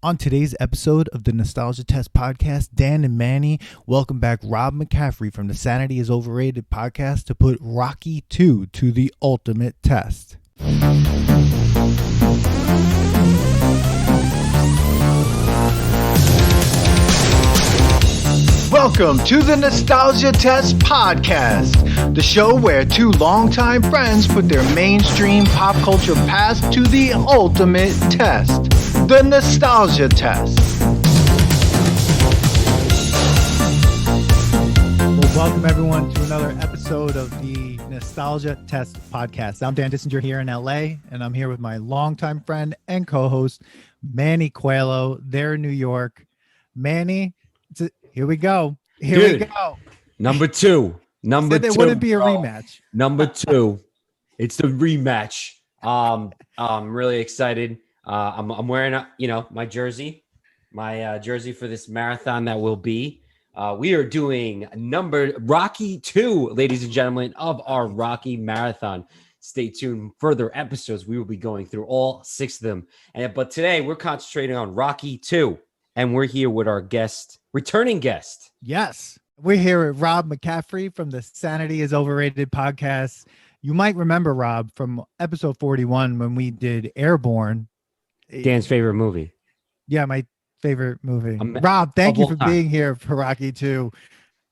On today's episode of the Nostalgia Test podcast, Dan and Manny welcome back Rob McCaffery from the Sanity is Overrated podcast to put Rocky 2 to the ultimate test. Welcome to the Nostalgia Test podcast, the show where two longtime friends put their mainstream pop culture past to the ultimate test, the Nostalgia Test. Well, welcome everyone to another episode of the Nostalgia Test podcast. I'm Dan Dissinger here in LA, and I'm here with my longtime friend and co-host, Manny Coelho. They're in New York. Manny, here we go. Here we go. Number two. Said there wouldn't be a rematch. Number two. It's the rematch. I'm really excited. I'm wearing my jersey, jersey for this marathon that will be. We are doing Rocky 2, ladies and gentlemen, of our Rocky Marathon. Stay tuned. Further episodes, we will be going through all 6 of them. But today we're concentrating on Rocky 2. And we're here with our returning guest. Yes. We're here with Rob McCaffery from the Sanity is Overrated podcast. You might remember Rob from episode 41 when we did Airborne. Dan's favorite movie. Yeah, my favorite movie. Rob, thank you for being here for Rocky 2.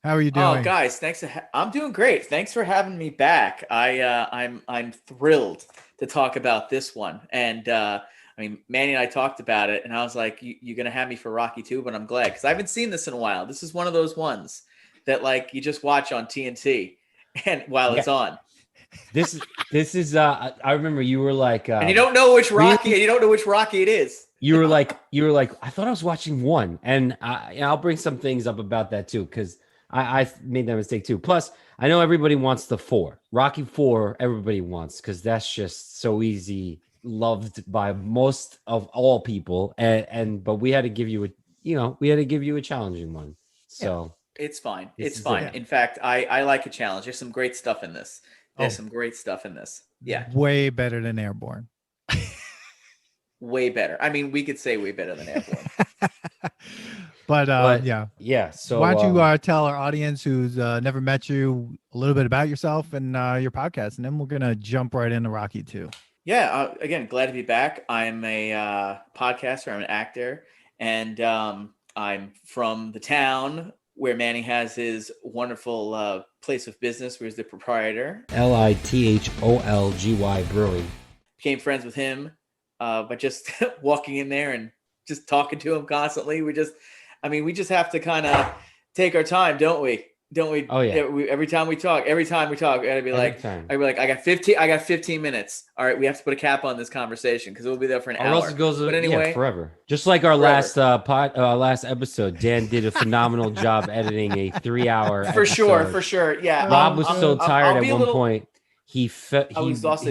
How are you doing? Oh, guys, thanks. I'm doing great. Thanks for having me back. I'm thrilled to talk about this one. And Manny and I talked about it, and I was like, you're going to have me for Rocky 2, but I'm glad because I haven't seen this in a while. This is one of those ones that you just watch on TNT and while it's on. This is I remember you were like and you don't know which Rocky and you don't know which Rocky it is. You were like I thought I was watching one, and I'll bring some things up about that too because I made that mistake too. Plus, I know everybody wants the 4. Rocky 4 everybody wants because that's just so easy. Loved by most of all people, but we had to give you a challenging one. So it's fine. It's fine. In fact, I like a challenge. There's some great stuff in this. Some great stuff in this. Yeah, way better than Airborne. Way better. I mean, we could say way better than Airborne. but yeah. So why don't you tell our audience who's never met you a little bit about yourself and your podcast, and then we're gonna jump right into Rocky 2. Yeah, again, glad to be back. I'm a podcaster. I'm an actor, and I'm from the town where Manny has his wonderful place of business, where he's the proprietor. Litholgy Brewing. Became friends with him by just walking in there and just talking to him constantly. We just have to kind of take our time, don't we? Don't we? Oh yeah. Every time we talk, I'd be like, I got 15 minutes. All right, we have to put a cap on this conversation because we'll be there for an hour. Else it goes, forever. Just like our last episode, Dan did a phenomenal job editing a 3-hour. For sure. Yeah. Rob was so tired at one point. He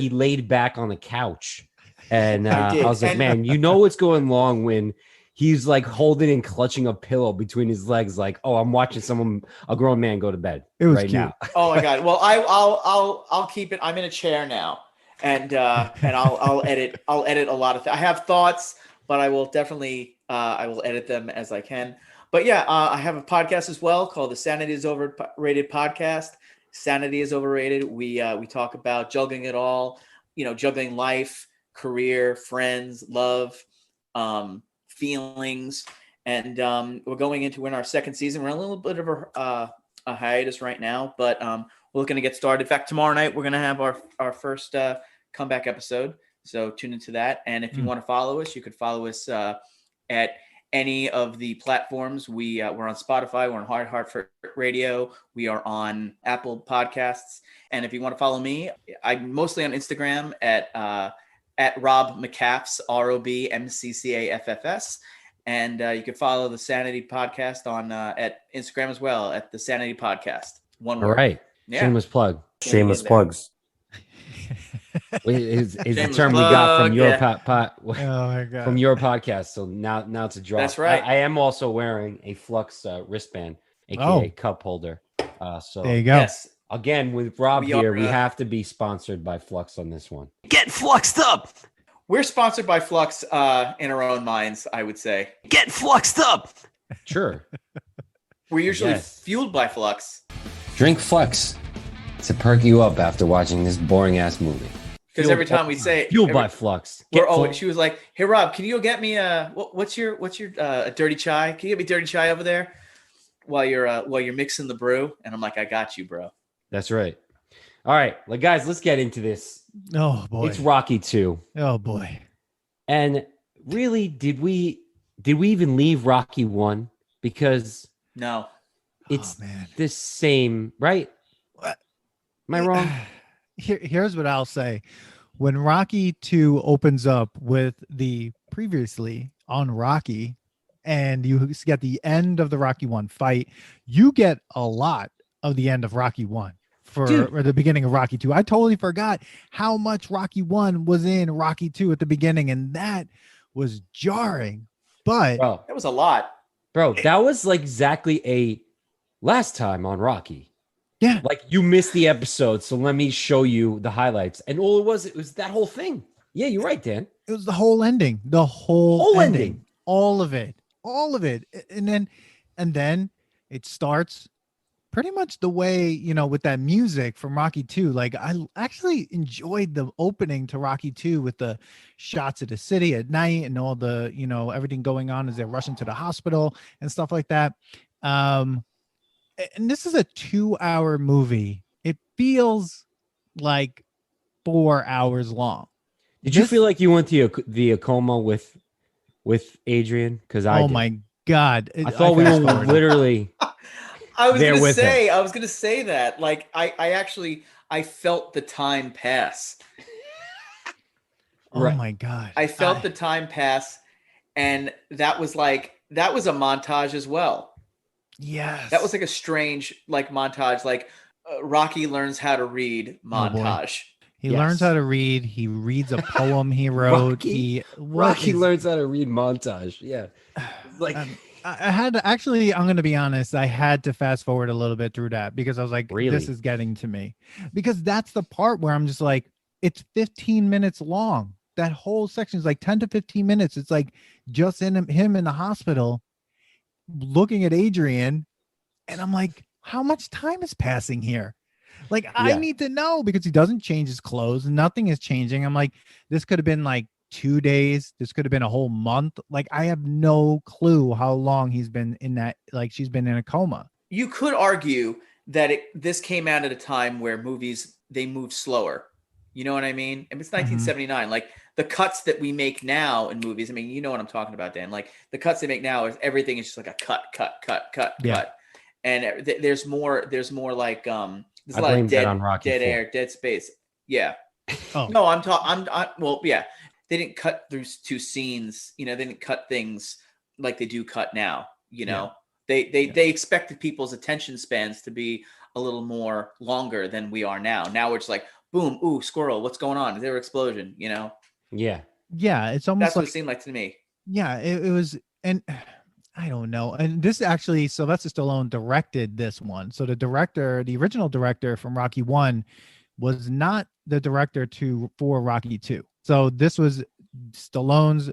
laid back on the couch, and I was like, man, you know what's going long when he's like holding and clutching a pillow between his legs, like, oh, I'm watching a grown man go to bed. It was right cute. now. Oh my god. Well, I'll keep it. I'm in a chair now, and I'll edit a lot of things. I have thoughts, but I will definitely I will edit them as I can. But yeah, I have a podcast as well called the Sanity is Overrated podcast. Sanity is Overrated. We talk about juggling it all. Juggling life, career, friends, love. Feelings, and we're going into our second season. We're in a little bit of a hiatus right now, but we're looking to get started. In fact, tomorrow night we're going to have our first comeback episode, so tune into that. And if you want to follow us, you could follow us at any of the platforms. We're on Spotify, we're on Heart Radio, we are on Apple Podcasts, and if you want to follow me, I'm mostly on Instagram at Rob McCaffs, ROBMCCAFFS. And you can follow the Sanity podcast on at Instagram as well at the Sanity podcast. One word. All right. Yeah. Shameless plug. Shameless plugs. Is the term we got from your from your podcast. So now it's a drop. That's right. I am also wearing a Flux wristband, aka cup holder. So there you go. Yes. Again, with Rob we have to be sponsored by Flux on this one. Get fluxed up. We're sponsored by Flux in our own minds, I would say. Get fluxed up. Sure. We're usually fueled by Flux. Drink Flux to perk you up after watching this boring ass movie. Because every time we say fueled by Flux, she was like, "Hey Rob, can you go get me what's your dirty chai? Can you get me dirty chai over there while you're mixing the brew?" And I'm like, "I got you, bro." That's right. All right, guys, let's get into this. Oh boy, it's Rocky 2. Oh boy. And really, did we even leave Rocky 1? Because no, it's the same, right? What? Am I wrong? Here's what I'll say. When Rocky 2 opens up with the previously on Rocky, and you get the end of the Rocky 1 fight, you get a lot of the end of Rocky 1 or the beginning of Rocky 2. I totally forgot how much Rocky 1 was in Rocky 2 at the beginning, and that was jarring. But that was a lot. Bro, that was like exactly a last time on Rocky. Yeah. Like, you missed the episode, so let me show you the highlights. And all it was that whole thing. Yeah, you're right, Dan. It was the whole ending. The whole ending. All of it. All of it. And then it starts pretty much the way, with that music from Rocky 2. Like, I actually enjoyed the opening to Rocky 2 with the shots of the city at night and all the, everything going on as they're rushing to the hospital and stuff like that. And this is a 2-hour movie. It feels like 4 hours long. Did you feel like you went to the coma with Adrian? Because I my God. I thought we were literally I was gonna say that. Like, I felt the time pass. Oh my God. I felt the time pass, and that was a montage as well. Yes. That was like a strange montage, Rocky learns how to read montage. He learns how to read. He reads a poem he wrote. Rocky learns how to read montage. Yeah. I had to actually, I'm going to be honest, I had to fast forward a little bit through that because I was like, this is getting to me. Because that's the part where I'm just like, it's 15 minutes long. That whole section is like 10 to 15 minutes. It's like just him in the hospital looking at Adrian. And I'm like, how much time is passing here? Like, I need to know, because he doesn't change his clothes. Nothing is changing. I'm like, this could have been like 2 days. This could have been a whole month. Like, I have no clue how long he's been in that. Like, she's been in a coma. You could argue that this came out at a time where movies, they move slower. You know what I mean? And it's 1979. Like, the cuts that we make now in movies, I mean, you know what I'm talking about, Dan. Like, the cuts they make now is everything is just like a cut. And there's more like there's a lot of dead air, dead space. Yeah. Oh no, well, yeah. They didn't cut through 2 scenes. They didn't cut things like they do cut now. They expected people's attention spans to be a little more longer than we are now. Now we're just like, boom, ooh, squirrel, what's going on? Is there an explosion? Yeah. Yeah, it's almost that's what it seemed like to me. Yeah, it was, and I don't know. And this actually, Sylvester Stallone directed this one. So the original director from Rocky 1 was not the director for Rocky 2. So this was Stallone's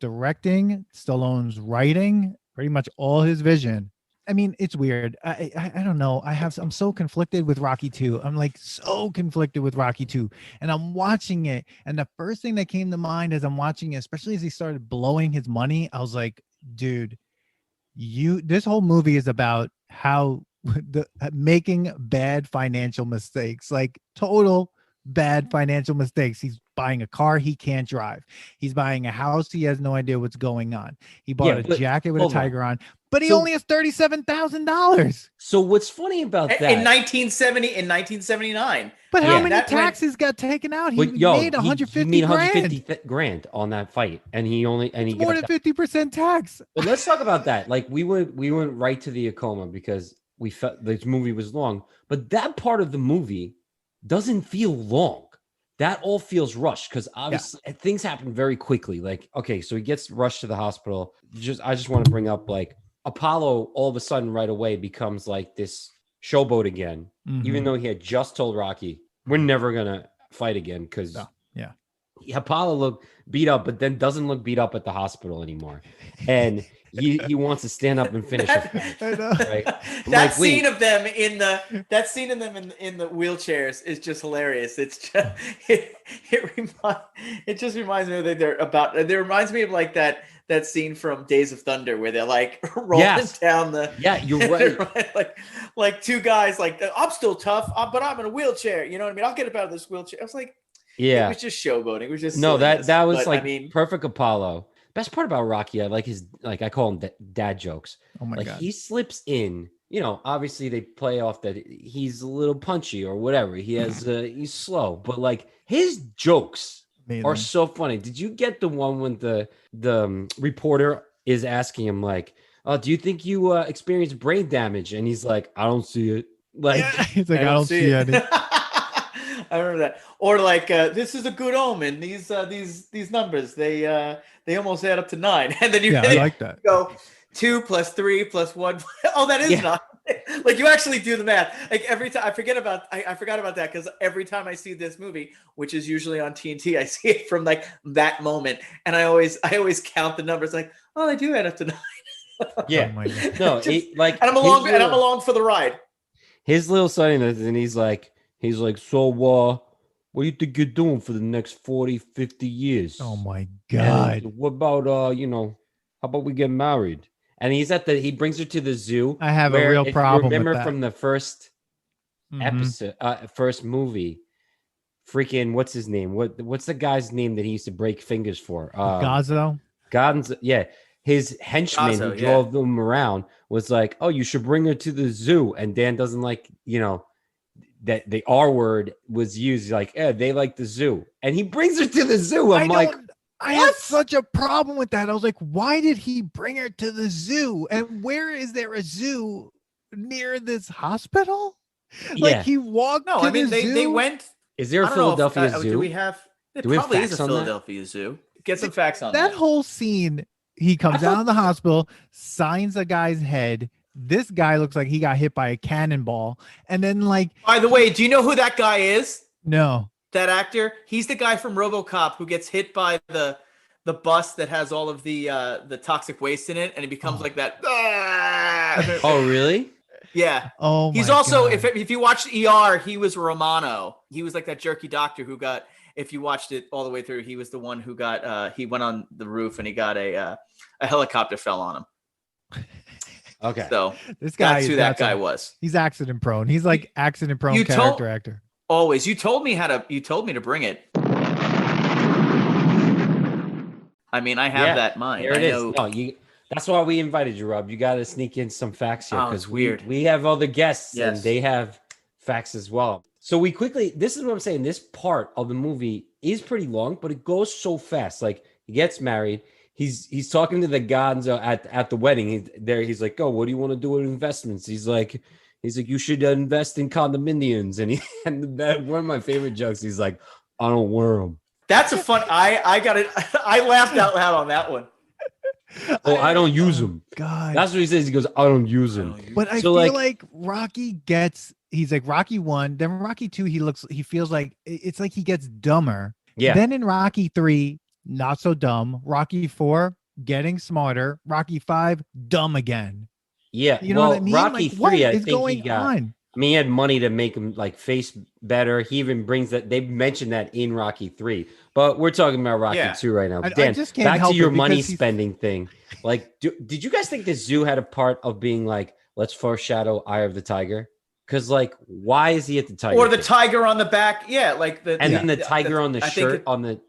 directing, Stallone's writing, pretty much all his vision. I mean, it's weird. I don't know. I'm so conflicted with Rocky 2. I'm like so conflicted with Rocky 2. And I'm watching it. And the first thing that came to mind as I'm watching it, especially as he started blowing his money, I was like, dude, this whole movie is about how making bad financial mistakes, like total bad financial mistakes. He's buying a car he can't drive. He's buying a house he has no idea what's going on. He bought a jacket with a tiger on, but he only has $37,000. So what's funny about that in 1979? But how many taxes got taken out? He made 150 grand on that fight, and he more than 50% tax. But let's talk about that. Like, we went right to the Acoma because we felt this movie was long, but that part of the movie doesn't feel long. That all feels rushed because obviously things happen very quickly. Like, okay, so he gets rushed to the hospital. I just want to bring up, like, Apollo all of a sudden right away becomes like this showboat again, even though he had just told Rocky, we're never gonna fight again because Apollo looked beat up, but then doesn't look beat up at the hospital anymore, and he wants to stand up and finish it. Right? That scene of them in the wheelchairs is just hilarious. It's just it just reminds me that it reminds me of like that scene from Days of Thunder where they're like rolling down the you're right. like two guys like, I'm still tough, but I'm in a wheelchair, you know what I mean? I'll get up out of this wheelchair. I was like, it was just showboating. It was just silliness. that was but, like I mean, perfect Apollo. Best part about Rocky, I like his, like I call him dad jokes. Oh my God. He slips in, obviously they play off that he's a little punchy or whatever. He has he's slow, but like his jokes are so funny. Did you get the one when the reporter is asking him like, "Oh, do you think you experienced brain damage?" And he's like, "I don't see it." Like he's like, I don't see it. I remember that. Or like, this is a good omen. These numbers, they almost add up to 9. And then I like that. Go 2 + 3 + 1. Oh, that is 9. Like you actually do the math. Like every time I forgot about that because every time I see this movie, which is usually on TNT, I see it from like that moment, and I always count the numbers. Like, oh, they do add up to 9. Yeah, Oh no, and I'm along for the ride. His little son, and he's like, so what do you think you're doing for the next 40, 50 years? Oh my God. And what about how about we get married? And he brings her to the zoo. I have a real problem with remember that. from the first episode, first movie, freaking, what's his name? What's the guy's name that he used to break fingers for? Gazzo? Gonzo, yeah. His henchman who drove them around was like, "Oh, you should bring her to the zoo." And Dan doesn't like, that the R word was used. He's like, "Yeah, they like the zoo," and he brings her to the zoo. I have such a problem with that. I was like, why did he bring her to the zoo? And where is there a zoo near this hospital? Like he walked. No, I mean they went. Is there a Philadelphia zoo? Do we have? There probably is a Philadelphia zoo. Get some facts on that whole scene. He comes out of the hospital, signs a guy's head. This guy looks like he got hit by a cannonball. And then like, by the way, do you know who that guy is? No. That actor? He's the guy from RoboCop who gets hit by the bus that has all of the toxic waste in it, and he becomes like that. Oh, really? Yeah. Oh, he's also God. If you watched ER, he was Romano. He was like that jerky doctor who got. If you watched it all the way through, he was the one who got. He went on the roof and he got a helicopter fell on him. Okay. So this guy that's who that guy was. He's accident prone. He's like accident prone character actor. Always. You told me to bring it. I mean, I have that in mind. There it is. No, that's why we invited you, Rob. You got to sneak in some facts here because weird. We have other guests and they have facts as well. So this is what I'm saying. This part of the movie is pretty long, but it goes so fast. Like he gets married. He's talking to the Gonzo at the wedding. He's like, "Oh, what do you want to do with investments?" He's like, "You should invest in condominiums." And one of my favorite jokes. He's like, "I don't wear them." That's a fun. I got it. I laughed out loud on that one. Oh, I don't use them. God, that's what he says. He goes, "I don't use them." But I feel like Rocky gets. He's like Rocky 1, then Rocky 2. He feels like it's like he gets dumber. Yeah. Then in Rocky 3, not so dumb. Rocky 4, getting smarter. Rocky 5, dumb again. Yeah. You know what I mean? Rocky 3, I think he got. On? I mean, he had money to make him like face better. He even brings that. They mentioned that in Rocky 3, but we're talking about Rocky 2 right now. Dan, back to your money spending thing. Like, did you guys think the zoo had a part of being like, let's foreshadow Eye of the Tiger? Because like, why is he at the tiger? Or the tiger on the back? Yeah, like then the tiger on the shirt, on the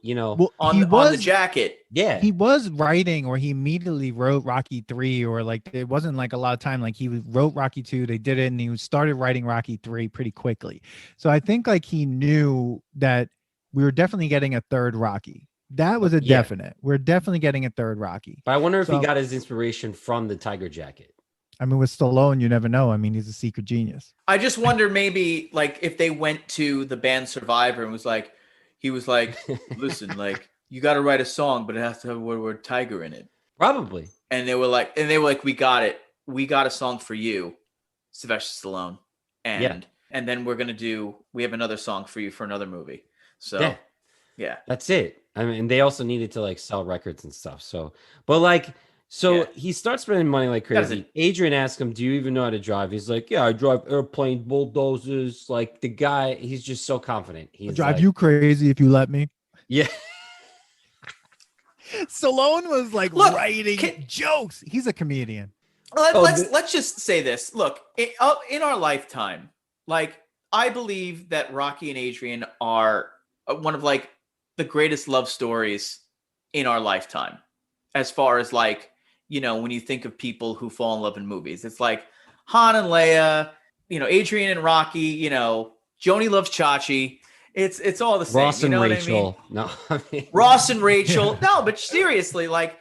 on the jacket. Yeah, he was writing, or he immediately wrote Rocky 3, or like it wasn't like a lot of time. Like he wrote Rocky 2, they did it, and he started writing Rocky 3 pretty quickly. So I think like he knew that we were definitely getting a third Rocky. That was a definite. We're definitely getting a third Rocky. But I wonder if he got his inspiration from the tiger jacket. I mean, with Stallone, you never know. I mean, he's a secret genius. I just wonder maybe like if they went to the band Survivor and was like, listen, like you got to write a song, but it has to have the word tiger in it. Probably. And they were like, we got it. We got a song for you, Sylvester Stallone. And then we have another song for you for another movie. So yeah. That's it. I mean, they also needed to like sell records and stuff. So, but like, he starts spending money like crazy. Adrian asks him, "Do you even know how to drive?" He's like, "Yeah, I drive airplanes, bulldozers." Like the guy, he's just so confident. He's I'll drive like, you crazy if you let me. Yeah. Stallone was like writing jokes. He's a comedian. Let's just say this. Look, in our lifetime, like I believe that Rocky and Adrian are one of like the greatest love stories in our lifetime. As far as like, when you think of people who fall in love in movies, it's like Han and Leia, Adrian and Rocky, Joni loves Chachi. It's all the same. Ross and Rachel. What I mean? No, I mean Ross and Rachel. No, but seriously, like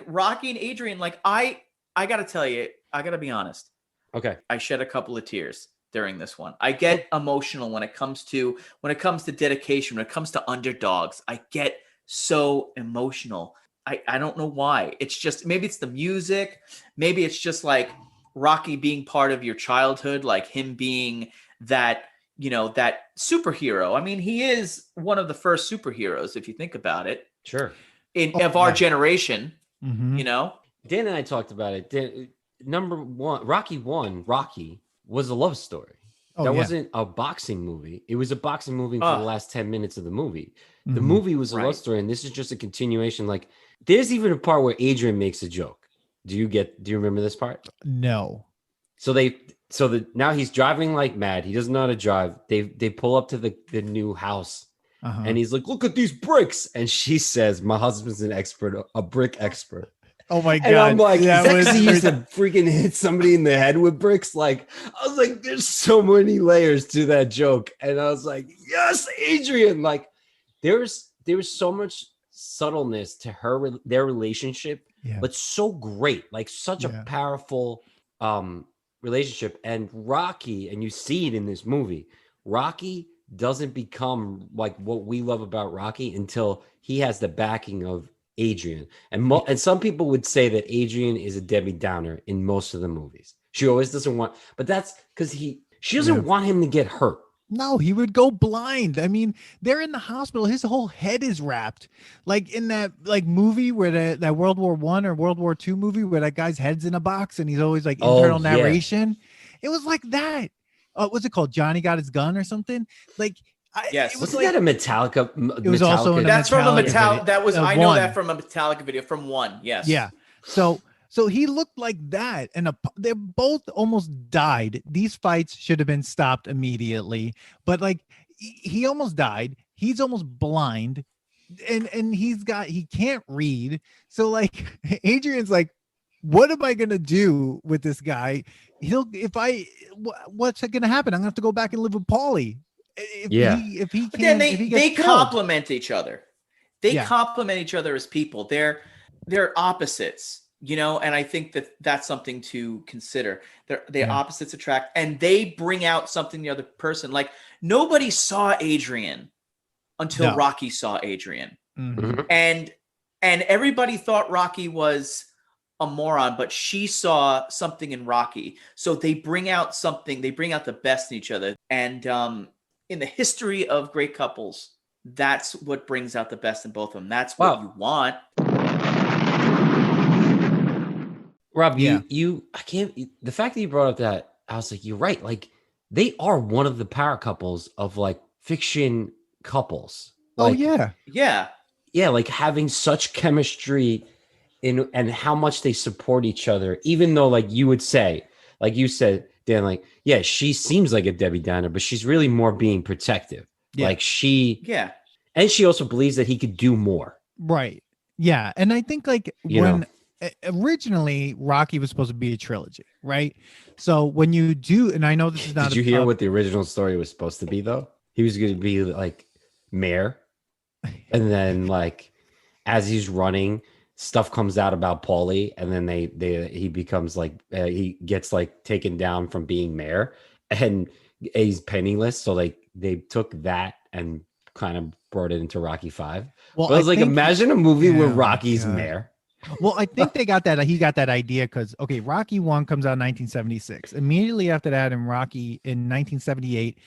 Rocky and Adrian, like I gotta tell you, I gotta be honest. Okay. I shed a couple of tears during this one. I get emotional when it comes to dedication, when it comes to underdogs. I get so emotional. I don't know why. It's just, maybe it's the music. Maybe it's just like Rocky being part of your childhood, like him being that, that superhero. I mean, he is one of the first superheroes, if you think about it. Sure. Of our generation, Mm-hmm. Dan and I talked about it. Number one, Rocky was a love story. That wasn't a boxing movie. It was a boxing movie for the last 10 minutes of the movie. The movie was a love story, and this is just a continuation. Like, there's even a part where Adrian makes a joke. Do you remember this part? No. Now he's driving like mad. He doesn't know how to drive. They pull up to the new house, and he's like, "Look at these bricks." And she says, "My husband's an expert, a brick expert." Oh my God. And I'm like, is that because he used to freaking hit somebody in the head with bricks? Like, I was like, there's so many layers to that joke. And I was like, yes, Adrian. Like, there was so much subtleness to their relationship, but so great, like such a powerful relationship. And Rocky, and you see it in this movie, Rocky doesn't become like what we love about Rocky until he has the backing of Adrian. And some people would say that Adrian is a Debbie Downer in most of the movies. She always doesn't want, but that's because she doesn't want him to get hurt. No, he would go blind. I mean, they're in the hospital. His whole head is wrapped. Like in that like movie where that World War I or World War II movie where that guy's head's in a box and he's always like internal narration. It was like that. What's it called? Johnny Got His Gun or something? Like, yes. Wasn't that a Metallica? It was also that's from a Metallica. That was I know One. that from a Metallica video from One. Yes. Yeah. So he looked like that, and they both almost died. These fights should have been stopped immediately, but like he almost died. He's almost blind, and he can't read. So like Adrian's like, what am I gonna do with this guy? What's gonna happen? I'm gonna have to go back and live with Paulie. If he can't, they complement each other. They complement each other as people. They're opposites, and I think that's something to consider. They're opposites attract, and they bring out something in the other person. Like nobody saw Adrian until Rocky saw Adrian, and everybody thought Rocky was a moron, but she saw something in Rocky. So they bring out something. They bring out the best in each other, and in the history of great couples, that's what brings out the best in both of them. That's what you want. Rob, the fact that you brought up that, I was like, you're right. Like they are one of the power couples of like fiction couples. Like, yeah. Like having such chemistry and how much they support each other, even though like you would say, like you said, Dan, like, yeah, she seems like a Debbie Downer, but she's really more being protective. Yeah. Like and she also believes that he could do more. Right. Yeah. And I think like originally Rocky was supposed to be a trilogy, right? So when you do, and I know this is not. Did you hear what the original story was supposed to be though? He was going to be like mayor, and then like as he's running, stuff comes out about Paulie, and then he becomes like he gets like taken down from being mayor, and he's penniless. So like they took that and kind of brought it into Rocky 5. Well, I was like, imagine a movie where Rocky's mayor. Well, I think he got that idea because Rocky 1 comes out in 1976. Immediately after that, in Rocky in 1978,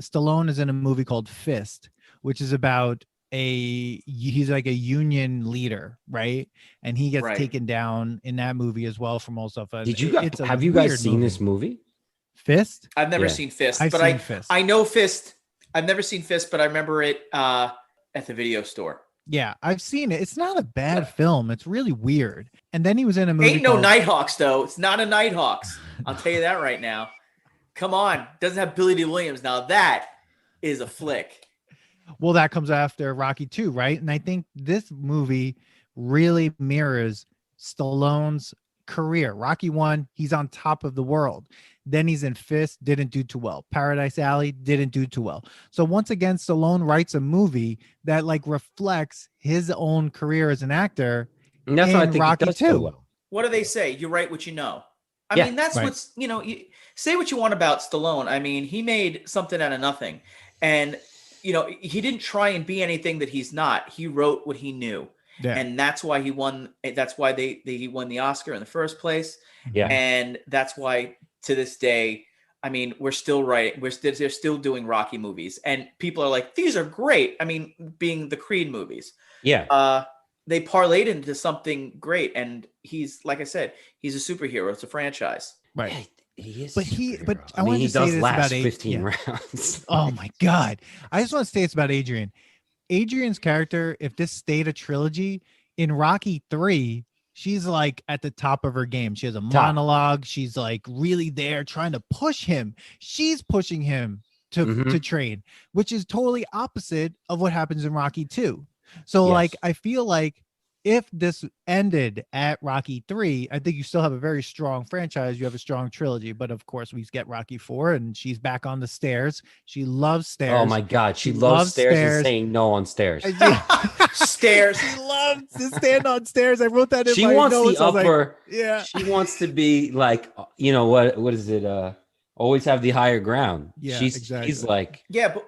Stallone is in a movie called Fist, which is about he's like a union leader, right? And he gets Right. taken down in that movie as well from all stuff. And Did you guys it's a have you guys weird seen this movie? Fist? I've never Yeah. seen Fist, I've but seen Fist. I know Fist. I've never seen Fist, but I remember it at the video store. Yeah, I've seen it. It's not a bad film. It's really weird. And then he was in a movie Ain't no called Nighthawks though. It's not a Nighthawks. I'll tell you that right now. Come on, doesn't have Billy D. Williams. Now that is a flick. Well, that comes after Rocky 2, right? And I think this movie really mirrors Stallone's career. Rocky 1, he's on top of the world. Then he's in Fist, didn't do too well. Paradise Alley didn't do too well. So once again, Stallone writes a movie that like reflects his own career as an actor. And that's why I in think Rocky it does so 2. well. What do they say? You write what you know. I Yeah, mean, that's right. what's, you say what you want about Stallone. I mean, he made something out of nothing. And, he didn't try and be anything that he's not. He wrote what he knew. Yeah. And that's why he won. That's why he won the Oscar in the first place. Yeah. And that's why to this day, I mean, we're still writing. They're still doing Rocky movies. And people are like, these are great. I mean, being the Creed movies. Yeah. They parlayed into something great. And he's, like I said, he's a superhero. It's a franchise. Right. Yeah, he is. But a he- superhero. but I I mean, wanted he to say does this last about 15 yeah. rounds. Oh my God. I just want to say it's about Adrian. Adrian's character, if this stayed a trilogy, in Rocky 3, she's like at the top of her game. She has a monologue. She's like really there trying to push him. She's pushing him to train, which is totally opposite of what happens in Rocky 2. So Yes. like, I feel like if this ended at Rocky 3, I think you still have a very strong franchise. You have a strong trilogy, but of course we get Rocky 4 and she's back on the stairs. She loves stairs. Oh my God. She She loves loves stairs and stairs. saying no on stairs. Stairs. She loves to stand on stairs. I wrote that in She my wants notes. the I was like, upper. yeah. She wants to be like, what is it? Always have the higher ground. Yeah, She's exactly. like, Yeah, but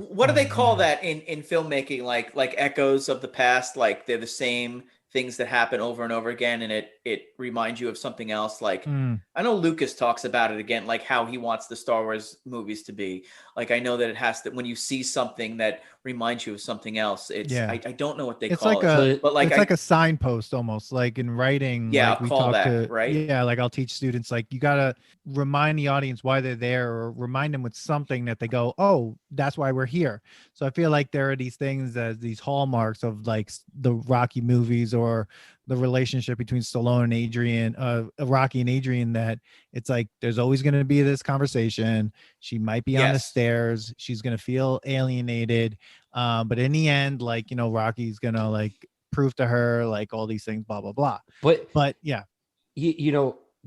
what do they call that in filmmaking? Like echoes of the past, like they're the same things that happen over and over again, and it reminds you of something else. Like I know Lucas talks about it again, like how he wants the Star Wars movies to be. Like I know that it has to, when you see something that reminds you of something else, it's I don't know what they it's call like it, but like it's like a signpost almost, like in writing. Yeah, like a we talk callback, to right? Yeah, like I'll teach students, like you gotta remind the audience why they're there, or remind them with something that they go, oh, that's why we're here. So I feel like there are these things, as these hallmarks of like the Rocky movies, or the relationship between Stallone and Adrian, Rocky and Adrian, that it's like there's always going to be this conversation. She might be on the Yes. stairs. She's going to feel alienated. But in the end, like, Rocky's going to like prove to her like all these things, blah, blah, blah. But yeah.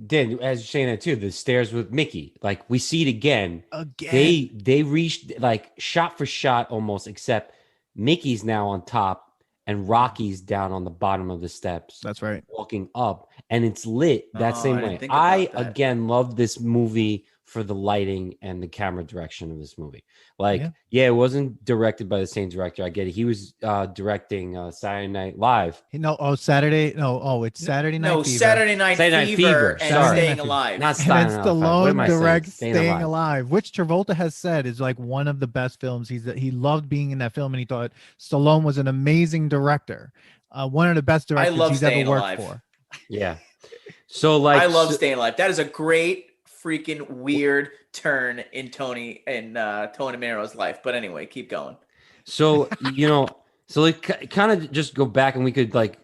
Dan, as you're saying that too, the stairs with Mickey, like we see it again. Again. They reached like shot for shot almost, except Mickey's now on top and Rocky's down on the bottom of the steps. That's right. Walking up, and it's lit that Oh, same I didn't way. think about I that. again love this movie for the lighting and the camera direction of this movie. Like, it wasn't directed by the same director. I get it. He was directing Saturday Night Live. Saturday. No, it's Saturday Night Fever. Saturday Night Fever and sorry. Staying Alive. Not And then Staying Alive. What am Stallone I saying? directs Staying Alive, which Travolta has said is like one of the best films. He loved being in that film, and he thought Stallone was an amazing director, one of the best directors he's ever worked for. Yeah. So like, I love Staying Alive. That is a great freaking weird turn in Tony Manero's life. But anyway, keep going. So so like kind of just go back, and we could like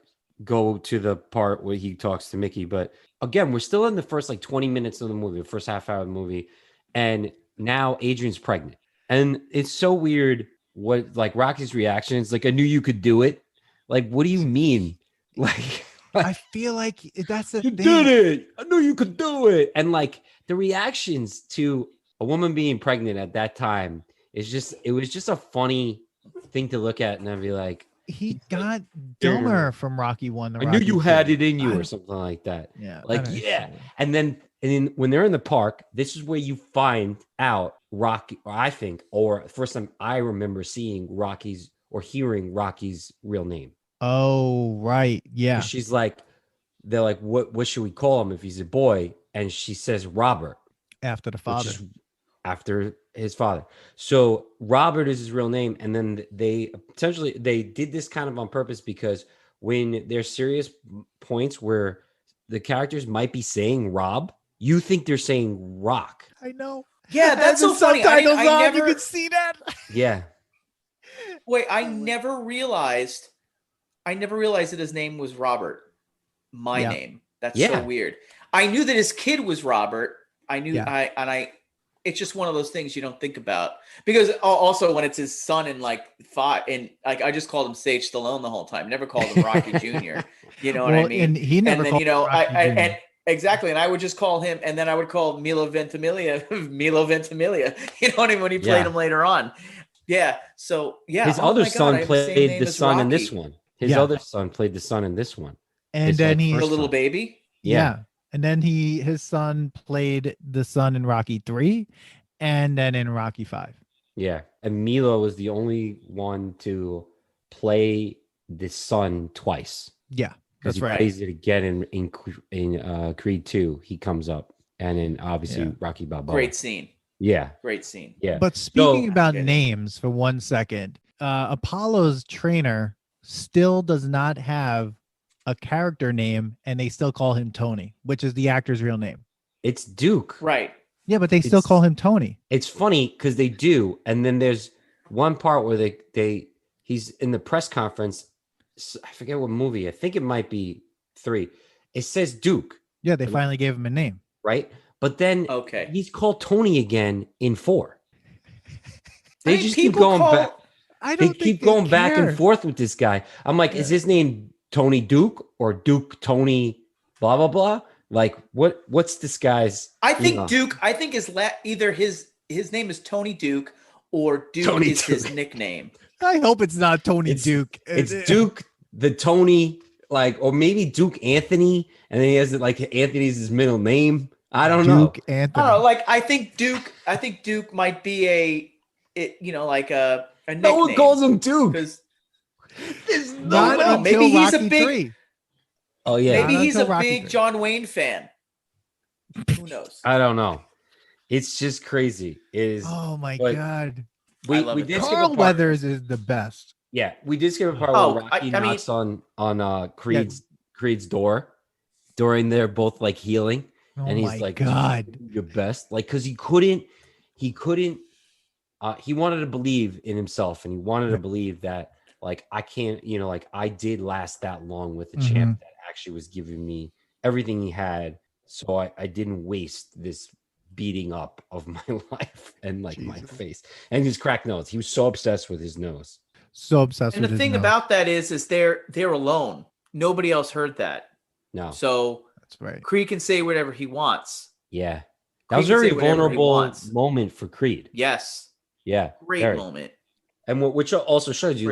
go to the part where he talks to Mickey. But again, we're still in the first like 20 minutes of the movie, the first half hour of the movie, and now Adrian's pregnant, and it's so weird. What like Rocky's reaction is like, I knew you could do it. Like, what do you mean? Like, I feel like that's the thing. Did it. I knew you could do it. And like the reactions to a woman being pregnant at that time it was just a funny thing to look at, and I'd be like, he got dumber from Rocky 1 to I Rocky knew you 2. had it in you, or something like that. Yeah. Like, And then when they're in the park, this is where you find out Rocky, I think, or first time I remember seeing Rocky's or hearing Rocky's real name. Oh, right. Yeah. She's like, they're like, what should we call him if he's a boy? And she says Robert. After the father. after his father. So Robert is his real name, and then they did this kind of on purpose because when there's serious points where the characters might be saying Rob, you think they're saying Rock. I know. Yeah, that's so the funny. Subtitles I on, never you can see that. Yeah. wait. I never realized that his name was Robert. My name. That's so weird. I knew that his kid was Robert. I knew it's just one of those things you don't think about because also when it's his son in like 5 and like I just called him Sage Stallone the whole time. Never called him Rocky Jr. You know what I mean? And he never called him Rocky Jr. And exactly. And I would just call him and then I would call Milo Ventimiglia Milo Ventimiglia. You know what I mean? When he played him later on. Yeah. So yeah. His other son played the son in this one. His other son played the son in this one. And then the little baby. Yeah. And then his son played the son in Rocky 3 and then in Rocky 5. Yeah. And Milo was the only one to play the son twice. Yeah. That's right. He plays it again in Creed 2. He comes up. And then obviously Rocky Balboa. Great scene. Yeah. Great scene. Yeah. But speaking about names for 1 second, Apollo's trainer still does not have a character name and they still call him Tony, which is the actor's real name. It's Duke. Right. Yeah, but they still call him Tony. It's funny because they do. And then there's one part where he's in the press conference. I forget what movie. I think it might be 3. It says Duke. Yeah, they finally gave him a name. Right. But then he's called Tony again in 4. They just keep going back. They keep going back and forth with this guy. I'm like, is his name Tony Duke or Duke Tony blah blah blah? Like what's this guy's Duke is either his name is Tony Duke or Duke is his nickname. I hope it's not Tony Duke. It's Duke the Tony, like, or maybe Duke Anthony, and then he has like Anthony's his middle name. I don't know. Duke Anthony. I don't know. Like I think Duke might be a nickname. No one calls him Duke. Maybe he's a big. 3. Oh yeah. Maybe he's a big John Wayne fan. Who knows? I don't know. It's just crazy. Oh my god. We did Carl Weathers is the best. Yeah, we did skip a part where Rocky knocks on Creed's door during they're both like healing, and he's like, "God, your best," like because he wanted to believe in himself, and he wanted to believe that like I can't, like I did last that long with the champ that actually was giving me everything he had, so I didn't waste this beating up of my life and like my face and his cracked nose. He was so obsessed with his nose. So obsessed with his nose. And the thing about that is they're alone. Nobody else heard that. No. So that's right. Creed can say whatever he wants. Yeah. That was a very vulnerable moment for Creed. Yes. Yeah. Great moment. And which also shows you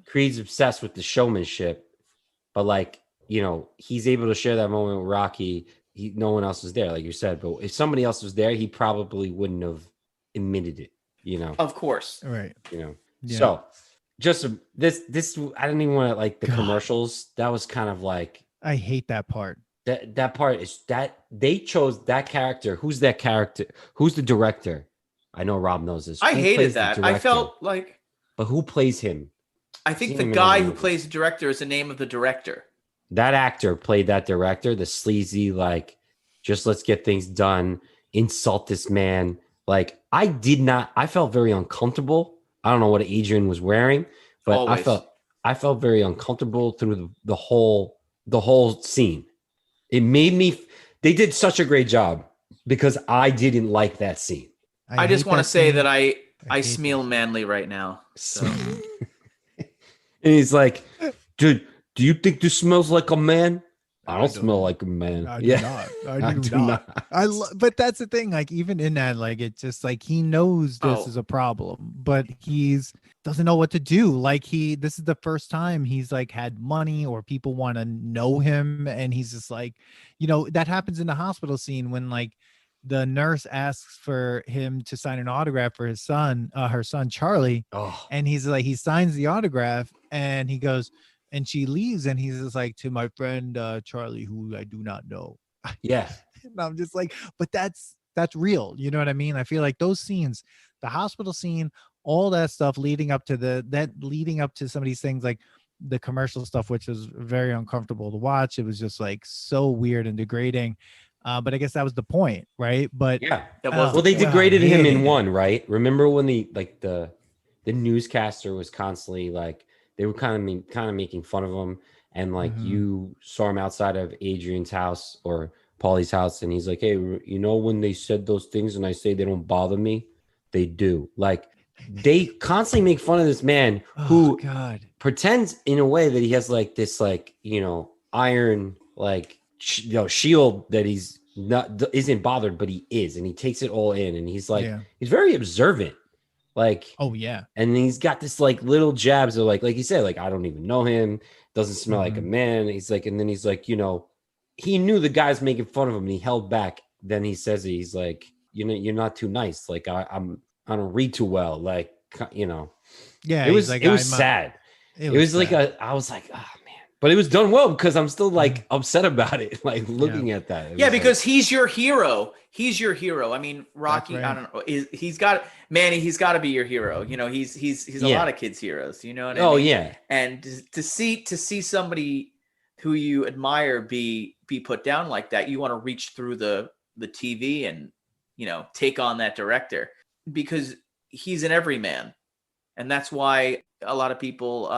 Creed's obsessed with the showmanship, but like, he's able to share that moment with Rocky. No one else was there, like you said. But if somebody else was there, he probably wouldn't have admitted it. Of course, right? Yeah. So, just this, I didn't even want to like the commercials. That was kind of like I hate that part. That part is that they chose that character. Who's that character? Who's the director? I know Rob knows this. I hated that. I felt like, but who plays him? I think the guy who plays the director is the name of the director. That actor played that director, the sleazy, like, just let's get things done, insult this man. Like, I felt very uncomfortable. I don't know what Adrian was wearing, but always. I felt very uncomfortable through the whole scene. It made me, they did such a great job because I didn't like that scene. I just want to say that I smell manly right now. So. And he's like, dude, do you think this smells like a man? I don't smell like a man. I do not. But that's the thing. Like even in that, like it's just like he knows this is a problem, but doesn't know what to do. Like this is the first time he's like had money or people want to know him, and he's just like, that happens in the hospital scene when like the nurse asks for him to sign an autograph for his son, her son Charlie, and he's like he signs the autograph and he goes. And she leaves, and he's just like, to my friend Charlie, who I do not know. Yeah. And I'm just like, but that's that's real. You know what I mean? I feel like those scenes, the hospital scene, all that stuff leading up to some of these things, like the commercial stuff, which was very uncomfortable to watch. It was just like so weird and degrading. But I guess that was the point, right? But Yeah. That was Well, they the point. degraded I him hated in it. one, right? Remember when the newscaster was constantly like they were kind of making fun of him, and like Mhm. you saw him outside of Adrian's house or Paulie's house, and he's like, "Hey, you know when they said those things and I say they don't bother me, they do." Like they constantly make fun of this man Oh who God. pretends in a way that he has like this iron shield that he's not isn't bothered, but he is, and he takes it all in, and he's like Yeah. he's very observant, like, Oh yeah. and he's got this like little jabs of like you said, like I don't even know him, doesn't smell like a Mhm. man. He's like, and then he's like, he knew the guy's making fun of him, and he held back. Then he says he's like, you're not too nice. Like I don't read too well. Like Yeah. it He's was like, it was sad. It was like sad. I was like, oh man, but it was done well because I'm still like upset about it. Like looking at that. It Yeah, was because he's your hero. He's your hero. I mean, Rocky. right. I don't know. He's got Manny. He's got to be your hero. You know, he's a Yeah. lot of kids' heroes. You know what I oh mean? yeah, And to see somebody who you admire be put down like that, you want to reach through the TV and take on that director because he's an everyman, and that's why a lot of people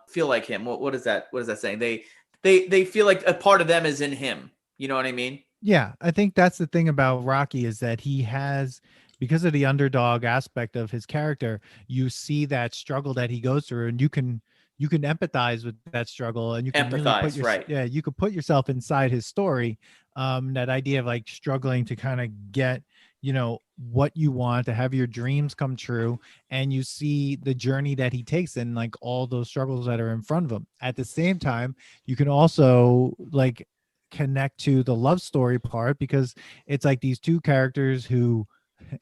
feel like him. What is that? What is that saying? They feel like a part of them is in him. You know what I mean? Yeah, I think that's the thing about Rocky is that he has, because of the underdog aspect of his character, you see that struggle that he goes through, and you can empathize with that struggle, and you can really put Empathize, right? you could put yourself inside his story. That idea of like struggling to kind of get what you want, to have your dreams come true, and you see the journey that he takes and like all those struggles that are in front of him. At the same time, you can also like connect to the love story part, because it's like these two characters who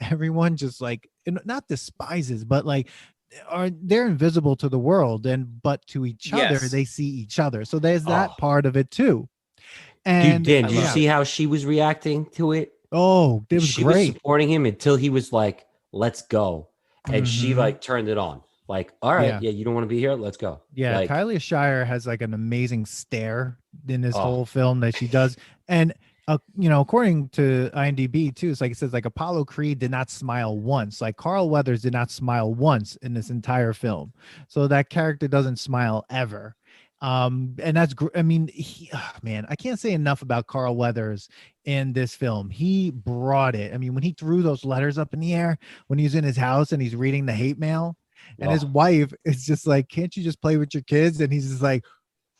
everyone just like not despises, but like they're invisible to the world, and but to each other Yes. they see each other, so there's oh that part of it too. dude, And Dan, I did you love see how she was reacting to it? oh, it was She was great. supporting him until he was like, let's go. And she Mhm. like turned it on. Like, all right, Yeah. yeah, you don't want to be here? Let's go. Yeah, Like, Talia Shire has like an amazing stare in this oh, whole film that she does. And according to IMDb too, it's like it says like Apollo Creed did not smile once. Like Carl Weathers did not smile once in this entire film. So that character doesn't smile ever. And that's I mean, man, I can't say enough about Carl Weathers in this film. He brought it. I mean, when he threw those letters up in the air, when he's in his house and he's reading the hate mail, and his oh, wife is just like, can't you just play with your kids? And he's just like,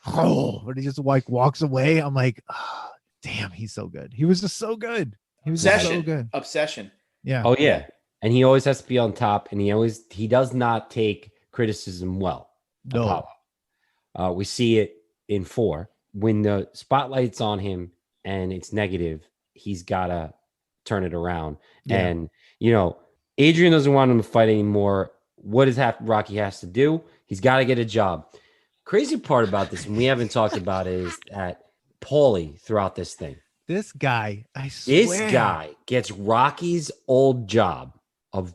oh, and he just like walks away. I'm like, oh, damn, he's so good. He was just so good. He was just so Obsession. good. Obsession. Yeah. oh yeah. And he always has to be on top, and he does not take criticism well. No. Apollo. We see it in 4 when the spotlight's on him and it's negative. He's gotta turn it around, Yeah. and Adrian doesn't want him to fight anymore. What does Rocky has to do? He's got to get a job. Crazy part about this, and we haven't talked about it, is that Paulie throughout this thing. This guy, I swear. This guy gets Rocky's old job of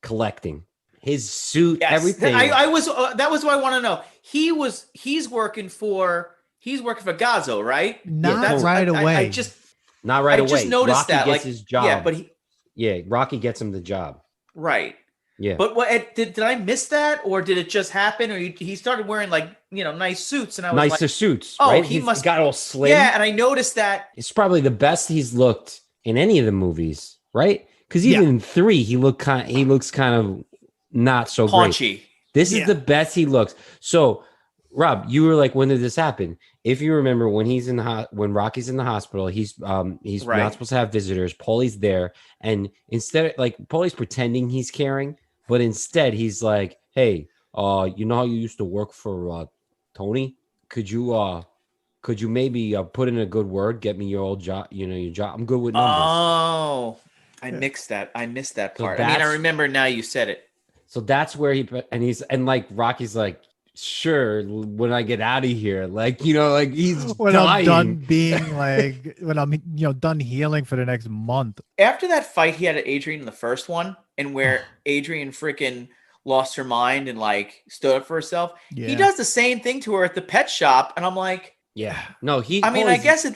collecting his suit, Yes. everything. I was that was what I want to know. He's working for Gazzo, right? Not That's- right away. I just Not right I away. just noticed Rocky that, gets like, his job. yeah, but Rocky gets him the job. right. Yeah. But what did I miss that, or did it just happen, or he started wearing like nice suits, and I was Nicer like, suits, oh, right? he must got all slim. yeah, and I noticed that. It's probably the best he's looked in any of the movies, right? Because even in 3, he looks kind of not so Paunchy. great. This is the best he looks. So, Rob, you were like, when did this happen? If you remember, when when Rocky's in the hospital, he's Right. not supposed to have visitors. Paulie's there, and instead, like, Paulie's pretending he's caring, but instead he's like, "Hey, you know how you used to work for Tony? Could you maybe put in a good word, get me your old job? Your job. I'm good with numbers." Oh, I mixed that. I missed that So part. I mean, I that's- remember now you said it. So that's where and like Rocky's like, sure, when I get out of here, like, like he's When dying. I'm done being like, when I'm done healing for the next month. After that fight he had at Adrian in the first one, and where Adrian freaking lost her mind and like stood up for herself, he does the same thing to her at the pet shop, and I'm like, Yeah, no, I mean, I guess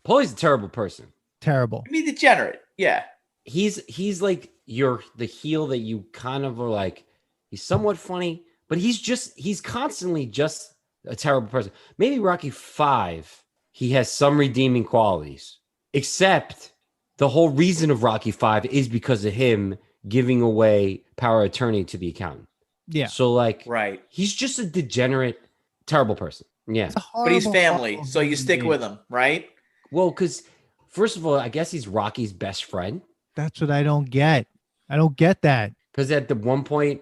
Paulie's a terrible person. Terrible. I mean, degenerate. Yeah, he's like the heel that you kind of are like. He's somewhat funny, but he's constantly just a terrible person. Maybe Rocky 5, he has some redeeming qualities, except the whole reason of Rocky 5 is because of him giving away power of attorney to the accountant. Yeah. So like, right. he's just a degenerate, terrible person. Yeah. But he's family, so you stick with him, right? Well, because first of all, I guess he's Rocky's best friend. That's what I don't get. I don't get that. Because at the one point,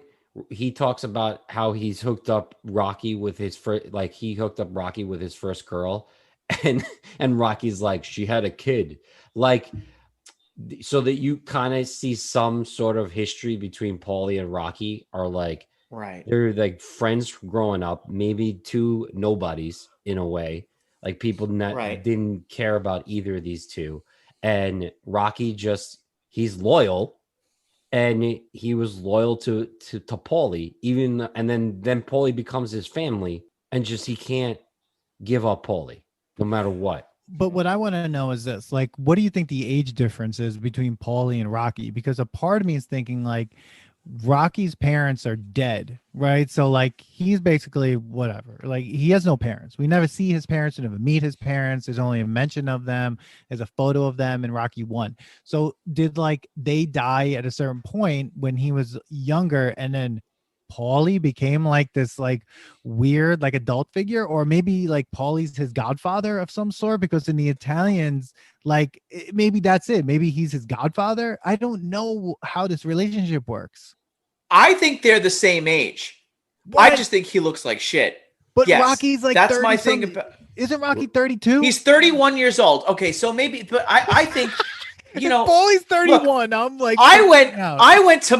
he talks about how he's hooked up Rocky with his first, like he hooked up Rocky with his first girl, and Rocky's like, she had a kid, like, so that you kind of see some sort of history between Paulie and Rocky are like, right, they're like friends growing up, maybe two nobodies in a way, like people that didn't care about either of these two, and Rocky he's loyal. And he was loyal to Paulie, and then Paulie becomes his family, and just he can't give up Paulie no matter what. But what I want to know is this: like, what do you think the age difference is between Paulie and Rocky? Because a part of me is thinking like Rocky's parents are dead, right? So like he's basically whatever. Like he has no parents. We never see his parents. We never meet his parents. There's only a mention of them. There's a photo of them in Rocky 1. So did like they die at a certain point when he was younger, and then Paulie became like this like weird like adult figure, or maybe like Paulie's his godfather of some sort, because in the Italians, like maybe that's it. Maybe he's his godfather. I don't know how this relationship works. I think they're the same age. What? I just think he looks like shit. But yes, Rocky's like that's my thing about. Isn't Rocky 32? He's 31 years old. Okay, so maybe, but I think Paulie's 31. Look, I'm like, I went to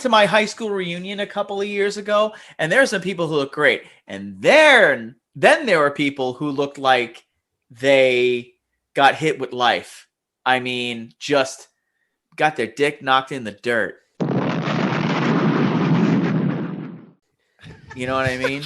my high school reunion a couple of years ago, and there are some people who look great, and then there were people who looked like they got hit with life. I mean, just got their dick knocked in the dirt. You know what I mean?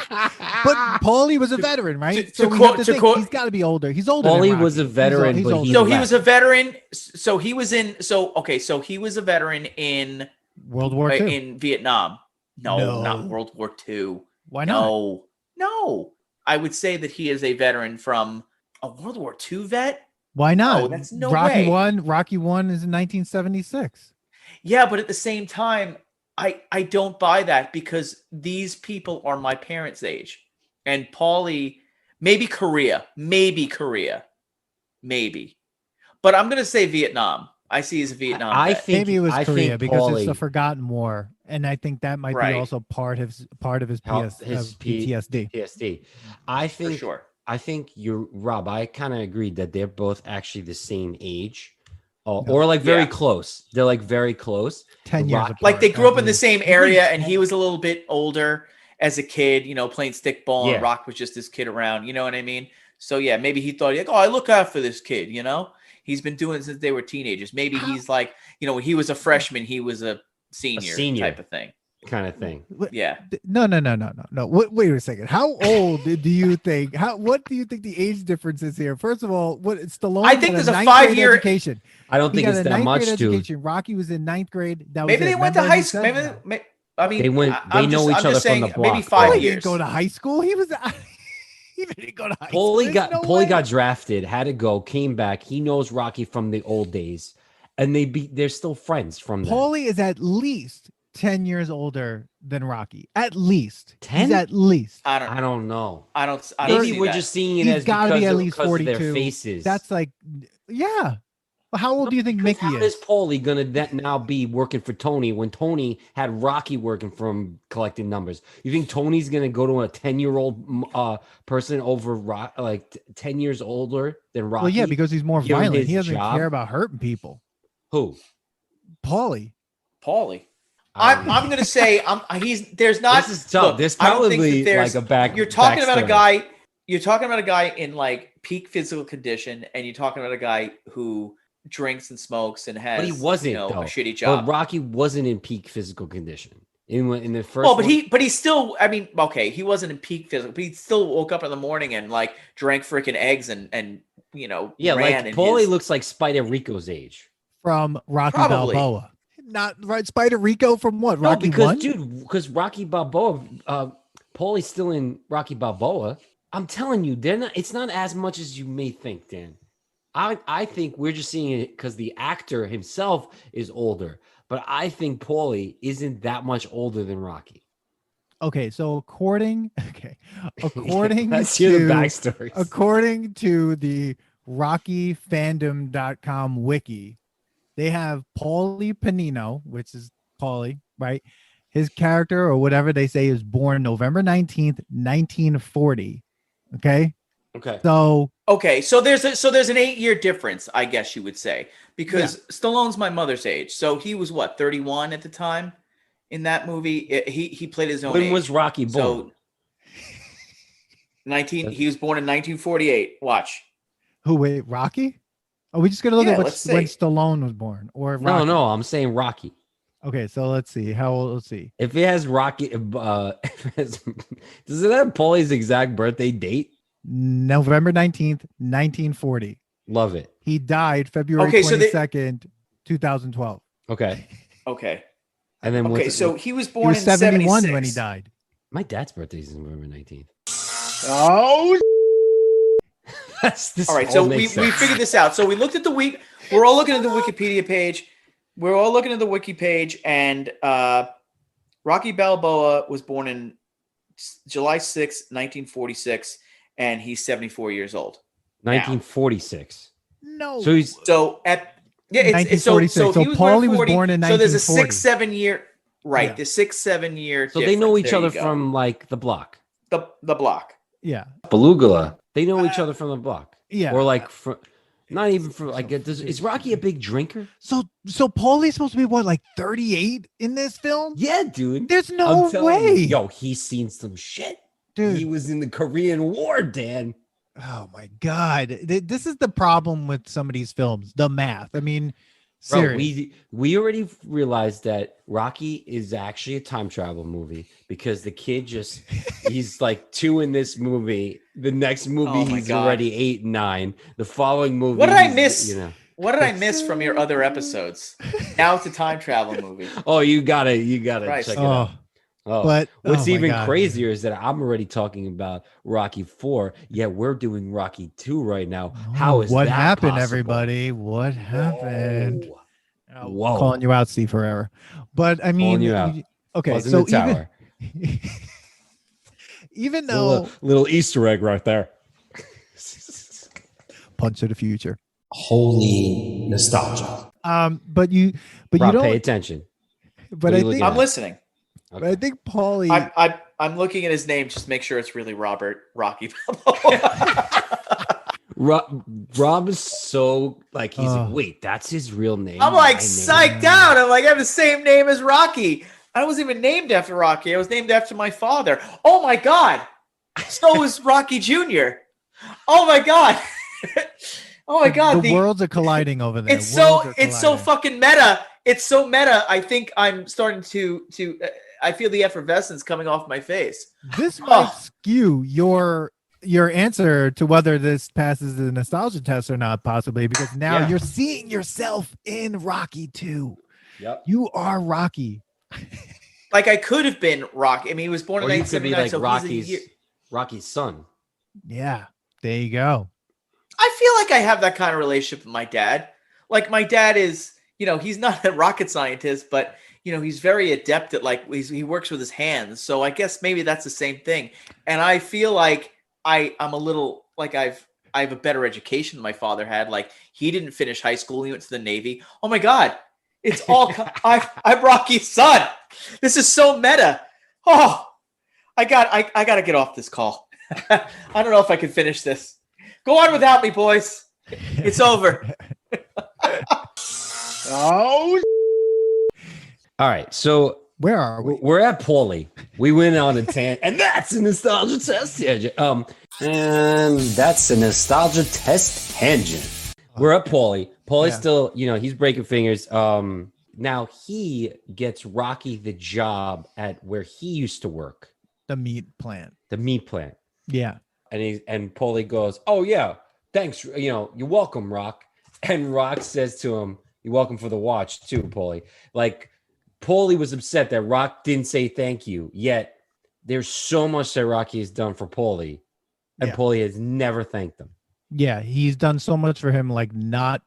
But Paulie was a veteran, right? He's got to be older. He's older. Paulie was a veteran, he was a veteran. So he was a veteran in World War II. In Vietnam. No, not World War II. Why not? No. I would say that he is a veteran from a World War II vet. Why not? No, that's no way. Rocky 1 is in 1976. Yeah, but at the same time, I don't buy that, because these people are my parents' age. And Paulie, maybe Korea. But I'm going to say Vietnam. I see he's a Vietnam vet. Maybe it was Korea because Paulie, it's the forgotten war. And I think that might be also part of his PTSD. PTSD. I think, for sure. I think you're, Rob, I kind of agreed that they're both actually the same age. Or like very close. They're like very close. 10 years apart. Like they grew up in the same area, and he was a little bit older as a kid, playing stickball, and Rock was just this kid around. You know what I mean? So yeah, maybe he thought, like, oh, I look out for this kid, He's been doing it since they were teenagers. Maybe he's like, when he was a freshman, he was a senior type of thing. Kind of thing. Yeah. No. Wait a second. How old do you think? What do you think the age difference is here? First of all, what Stallone? I think there's a 5-year education. I don't think it's that much, dude. Rocky was in 9th grade. Maybe they went to high school. Maybe I mean, they know each other from the block. Maybe 5 years. He didn't go to high school. He was. He didn't go to high school. Paulie got drafted, had to go, came back. He knows Rocky from the old days, and they're still friends from that. Paulie is at least 10 years older than Rocky. At least 10. He's at least. I don't know. I don't. Maybe we're just seeing it as because of their faces. That's like, yeah. Well, how old do you think Mickey is? How is Paulie gonna now be working for Tony when Tony had Rocky working for him collecting numbers? You think Tony's gonna go to a 10-year-old person over 10 years older than Rocky? Well, yeah, because he's more violent. He doesn't care about hurting people. Who? Paulie. I'm gonna say there's not. This is tough. Look, There's I don't think probably that there's- like a back. You're talking about a backstory. guy. You're talking about a guy in like peak physical condition, and you're talking about a guy who drinks and smokes and has, But he wasn't though. a shitty job. But Rocky wasn't in peak physical condition in the first. Well, but one. he still. I mean, okay, he wasn't in peak physical, but he still woke up in the morning and like drank freaking eggs and yeah, ran like in Paulie his- looks like Spider Rico's age. From Rocky Probably. Balboa. Not right. Spider Rico from what? No, Rocky because 1? dude, because Rocky Balboa, Paulie's still in Rocky Balboa. I'm telling you, they're not. It's not as much as you may think, Dan. I think we're just seeing it because the actor himself is older, but I think Paulie isn't that much older than Rocky. Okay, so according Let's hear the to backstory. according to the RockyFandom.com wiki, they have Paulie Panino, which is Paulie, right? His character or whatever they say is born November 19th, 1940. Okay. Okay. So Okay, so there's an 8-year difference, I guess you would say, because Stallone's my mother's age. So he was what, 31 at the time in that movie? He played his own When age. was Rocky born? So 19 he was born in 1948. Watch. who wait, Rocky? Are we just gonna look Yeah, at let's when see. Stallone was born or Rocky? No, I'm saying Rocky. Okay, so let's see. How old? Let's see. If it has Rocky, does it have Paulie's exact birthday date? November 19th, 1940. Love it. He died February Okay, so 22nd, 2012. Okay. Okay. And then Okay, what's- so he was He born was in 71 76. when he died. my dad's birthday is November 19th. Oh, This all right. all So we makes sense. figured this out. So we looked at the week. We're all looking at the Wikipedia page. We're all looking at the wiki page, and Rocky Balboa was born in July 6, 1946, and he's 74 years old. 1946. No. So he's So it's so 1946. so So he was born Paulie in was 40. born in So there's a 1940. 6-7 year right. Yeah. The 6-7 year. so they know difference. each There other you go. from like the block. the block. yeah. Beluga. They know each other from the block. Yeah. Or like from not even from like is Rocky a big drinker? So Paulie's supposed to be what, like 38 in this film? Yeah, dude. There's no I'm telling way. you, yo, he's seen some shit. Dude. He was in the Korean War, Dan. Oh my God. This is the problem with some of these films. The math. I mean, Bro, seriously. we already realized that Rocky is actually a time travel movie because the kid just he's like 2 in this movie. The next movie Oh my he's God. already 8 and 9. The following movie, What did I he's, miss? You know. What did I miss from your other episodes? Now it's a time travel movie. Oh, you gotta Christ. check it out. Oh, but what's oh my even God. crazier is that I'm already talking about Rocky 4. Yet we're doing Rocky 2 right now. How is what that happened, possible? everybody? What happened? Whoa. Whoa. Calling you out, Steve Ferreira. But I mean, Calling you out. okay, Was in so the tower. even though Little Easter egg right there. Punch of the Future. Holy nostalgia. But you Rob, don't. pay attention. But what are I you looking think, at? I'm listening. but I think Paulie. I'm looking at his name just to make sure it's really Robert Rocky. Rob is so like he's Oh. like, wait, that's his real name. I'm like I never- psyched out. I'm like, I have the same name as Rocky. I wasn't even named after Rocky. I was named after my father. Oh my God. So is Rocky Jr. Oh my God. Oh my God. The worlds are colliding over there. It's Worlds so are it's so colliding. fucking meta. It's so meta. I think I'm starting to I feel the effervescence coming off my face. This Oh. might skew your answer to whether this passes the nostalgia test or not, possibly, because now Yeah. you're seeing yourself in Rocky 2. Yep. You are Rocky. Like I could have been Rocky. I mean, he was born in Or you could be 1979, like so Rocky's son. Yeah, there you go. I feel like I have that kind of relationship with my dad. Like my dad is, he's not a rocket scientist, but he's very adept at he works with his hands. So I guess maybe that's the same thing. And I feel like I'm a little like I have a better education than my father had. Like he didn't finish high school. He went to the Navy. Oh my God. It's all I'm Rocky's son. This is so meta. Oh, I got to get off this call. I don't know if I can finish this. Go on without me, boys. It's over. Oh, All right. So Where are we? We're at Paulie. We went on a tangent, and that's a nostalgia test tangent. And that's a nostalgia test tangent. We're at Paulie. Paulie's still, he's breaking fingers. Now he gets Rocky the job at where he used to work. The meat plant. Yeah. And Paulie goes, "Oh yeah, thanks. You're welcome, Rock." And Rock says to him, "You're welcome for the watch too, Paulie." Like Paulie was upset that Rock didn't say thank you. Yet there's so much that Rocky has done for Paulie, and Paulie has never thanked him. Yeah, he's done so much for him, like not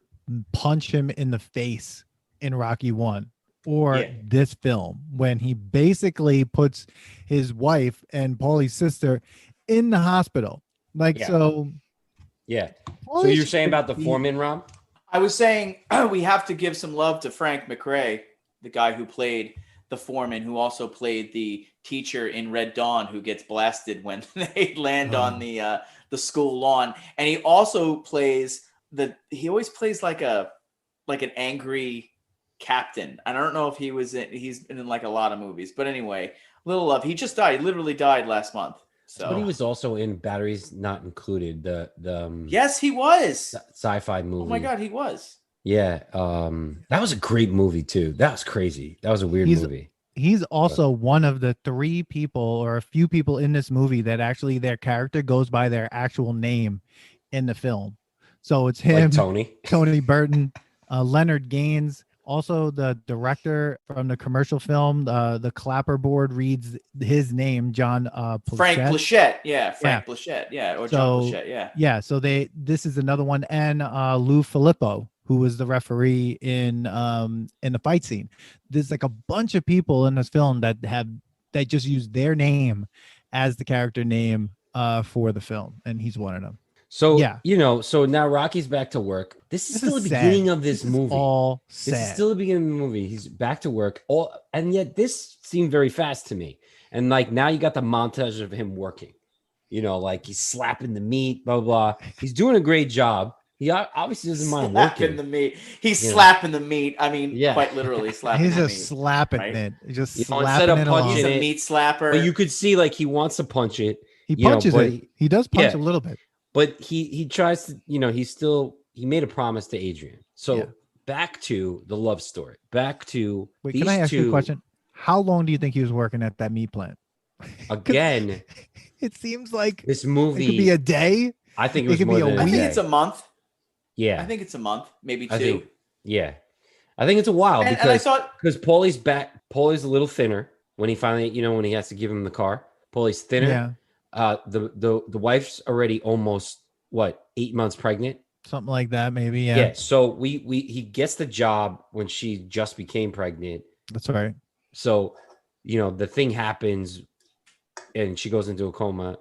punch him in the face in Rocky 1 or this film, when he basically puts his wife and Paulie's sister in the hospital. So you're saying about the foreman, Rob? I was saying we have to give some love to Frank McRae, the guy who played the foreman, who also played the teacher in Red Dawn, who gets blasted when they land on the school lawn. And he also plays he always plays like an angry captain. I don't know if he's been in like a lot of movies, but anyway, little love. He just died. He literally died last month. So but he was also in Batteries Not Included. The yes, he was sci-fi movie. Oh my God, he was. Yeah, that was a great movie too. That was crazy. That was a weird movie. He's also one of the 3 people or a few people in this movie that actually their character goes by their actual name in the film. So it's him, like Tony Burton, Leonard Gaines. Also, the director from the commercial film, the clapperboard reads his name, John Plachette. Frank Plachette. Plachette. Or John Plachette. Yeah. So this is another one, and Lou Filippo, who was the referee in the fight scene. There's like a bunch of people in this film that just use their name as the character name for the film, and he's one of them. So, so now Rocky's back to work. This is still the beginning of this movie. This is still the beginning of the movie. He's back to work. And yet this seemed very fast to me. And like now you got the montage of him working. Like he's slapping the meat, blah, blah. He's doing a great job. He obviously doesn't mind working. The meat. He's slapping the meat. I mean, quite literally slapping the meat. He's just slapping it. Just slapping instead of it punching He's it. a meat slapper. But you could see like he wants to punch it. He punches it. He does punch a little bit. But he tries to, he made a promise to Adrian. So back to the love story. Back to Wait, can I ask you a question? How long do you think he was working at that meat plant? Again, it seems like this movie it could be a day. I think it was more than a week. day. I think it's a month. Yeah. I think it's a month, maybe 2. I think it's a while because Paulie's back. Paulie's a little thinner when he finally, when he has to give him the car. Paulie's thinner. Yeah. The wife's already almost 8 months pregnant, something like that, maybe. Yeah. So he gets the job when she just became pregnant. That's right. So the thing happens, and she goes into a coma.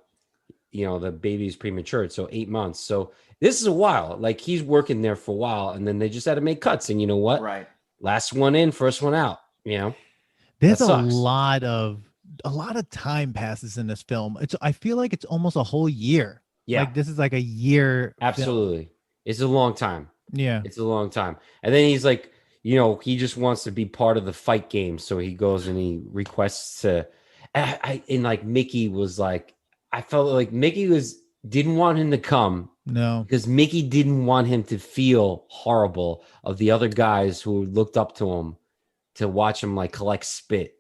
The baby's premature, so 8 months. So this is a while. Like he's working there for a while, and then they just had to make cuts. And you know what? Right. Last one in, first one out. There's a lot of time passes in this film. I feel like it's almost a whole year. Yeah. Like this is like a year. Absolutely. Film. It's a long time. Yeah. It's a long time. And then he's like, he just wants to be part of the fight game. So he goes and he requests to, and like Mickey was like, I felt like Mickey didn't want him to come. No. Because Mickey didn't want him to feel horrible of the other guys who looked up to him to watch him like collect spit.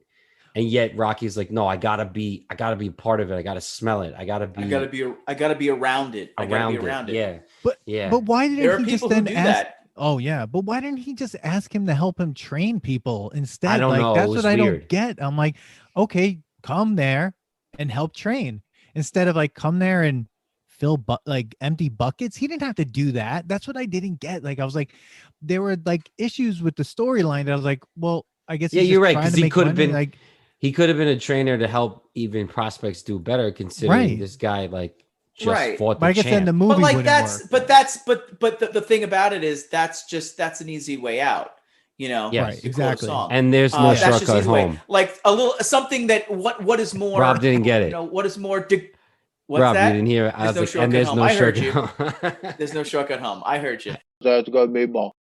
And yet Rocky's like, no, I gotta be a part of it. I gotta smell it. I gotta be around it. Yeah. But why didn't he just then ask that? Oh yeah. But why didn't he just ask him to help him train people instead? I don't know. That's what I weird. don't get. I'm like, okay, come there and help train instead of like come there and fill empty buckets. He didn't have to do that. That's what I didn't get. Like I was like, there were like issues with the storyline that I was like, well, I guess you're right, because he could have been like he could have been a trainer to help even prospects do better, considering this guy like just fought the champ. Then the movie but the thing about it is that's an easy way out. Right, exactly. And there's no shortcut home. Way. Like a little something that what is more. Rob didn't get it. What is more? What's Rob, that? you didn't hear it. There's no shortcut home. I heard you. There's no shortcut home. I heard you. That's got me ball.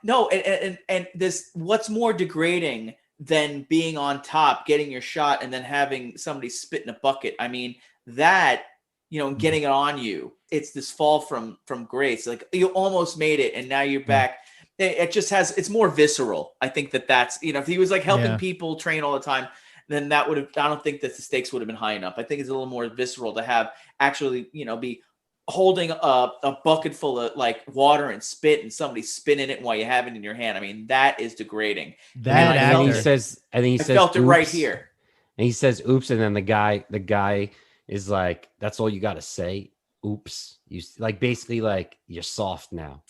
No, and this what's more degrading then being on top, getting your shot, and then having somebody spit in a bucket. I mean, that, getting it on you, it's this fall from grace. Like, you almost made it, and now you're back. It just it's more visceral. I think that's, if he was like helping people train all the time, then I don't think that the stakes would have been high enough. I think it's a little more visceral to have actually, be holding a bucket full of like water and spit and somebody spinning it while you have it in your hand. I mean, that is degrading. I think he says, felt it right here. And he says, oops. And then the guy is like, that's all you got to say. Oops. You like, basically like, you're soft now.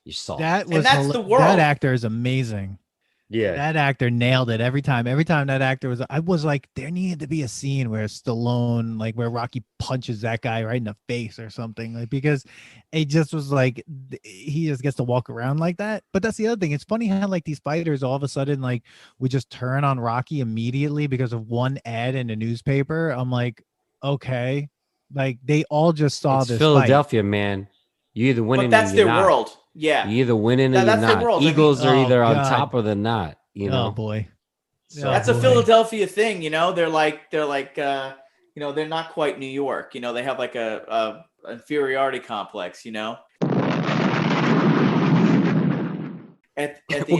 You're soft. That's the world. That actor is amazing. Yeah, that actor nailed it every time. Every time that actor I was like, there needed to be a scene where Stallone, like where Rocky punches that guy right in the face or something, like, because it just was like he just gets to walk around like that. But that's the other thing. It's funny how like these fighters all of a sudden like would just turn on Rocky immediately because of one ad in a newspaper. I'm like, okay, like they all just saw this Philadelphia, fight. Man. You either win, but that's their world. Yeah, you either winning or you're not. Eagles are either on top or they're not. Oh boy, so that's a Philadelphia thing. They're like they're not quite New York. They have like a inferiority complex. We're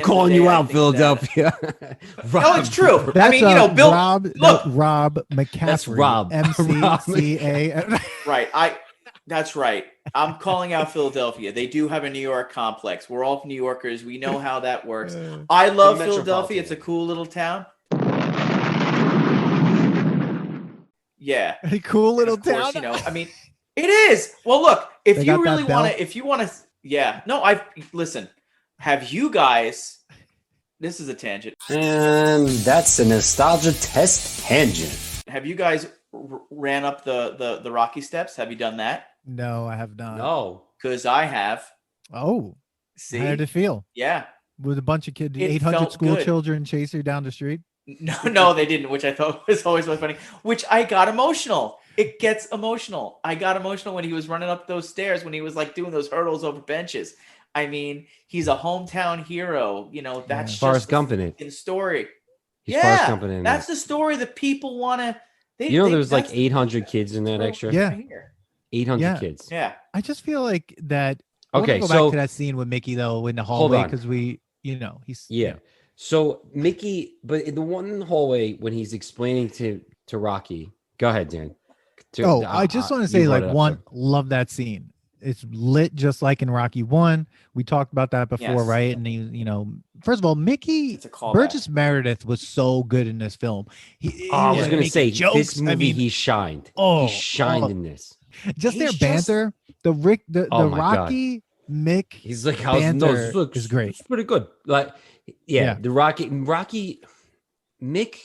calling you out, Philadelphia. No, it's true. That's Bill. Rob McCaffery. That's Rob. MCCA. Right. That's right. I'm calling out Philadelphia. They do have a New York complex. We're all New Yorkers. We know how that works. I love Philadelphia. It's a cool little town. Yeah. A cool little town. It is. Well, look, if you really want to, yeah. No, listen, have you guys, this is a tangent. And that's a nostalgia test tangent. Have you guys ran up the Rocky steps? Have you done that? No, I have not. No, because I have. Oh, see, how did it feel? Yeah, with a bunch of kids, 800 school children chase you down the street. No, they didn't. Which I thought was always really funny. Which I got emotional. It gets emotional. I got emotional when he was running up those stairs when he was like doing those hurdles over benches. I mean, he's a hometown hero. That's just Forrest Gump in it. In story. He's Forrest Gump in that's the story that people want to. There's like 800 kids in that extra. Yeah. 800 kids. Yeah. I just feel like that. Okay, go back to that scene with Mickey though in the hallway because he's So Mickey, but in the one in the hallway when he's explaining to Rocky. Go ahead, Dan. I just want to say love that scene. It's lit just like in Rocky 1. We talked about that before, right? And he, first of all, Mickey Burgess Meredith was so good in this film. I was going to say jokes. This movie, he shined. He shined in this. Just their banter, the Rocky God. Mick. He's like, banter is great. It's pretty good. Like, the Rocky Mick.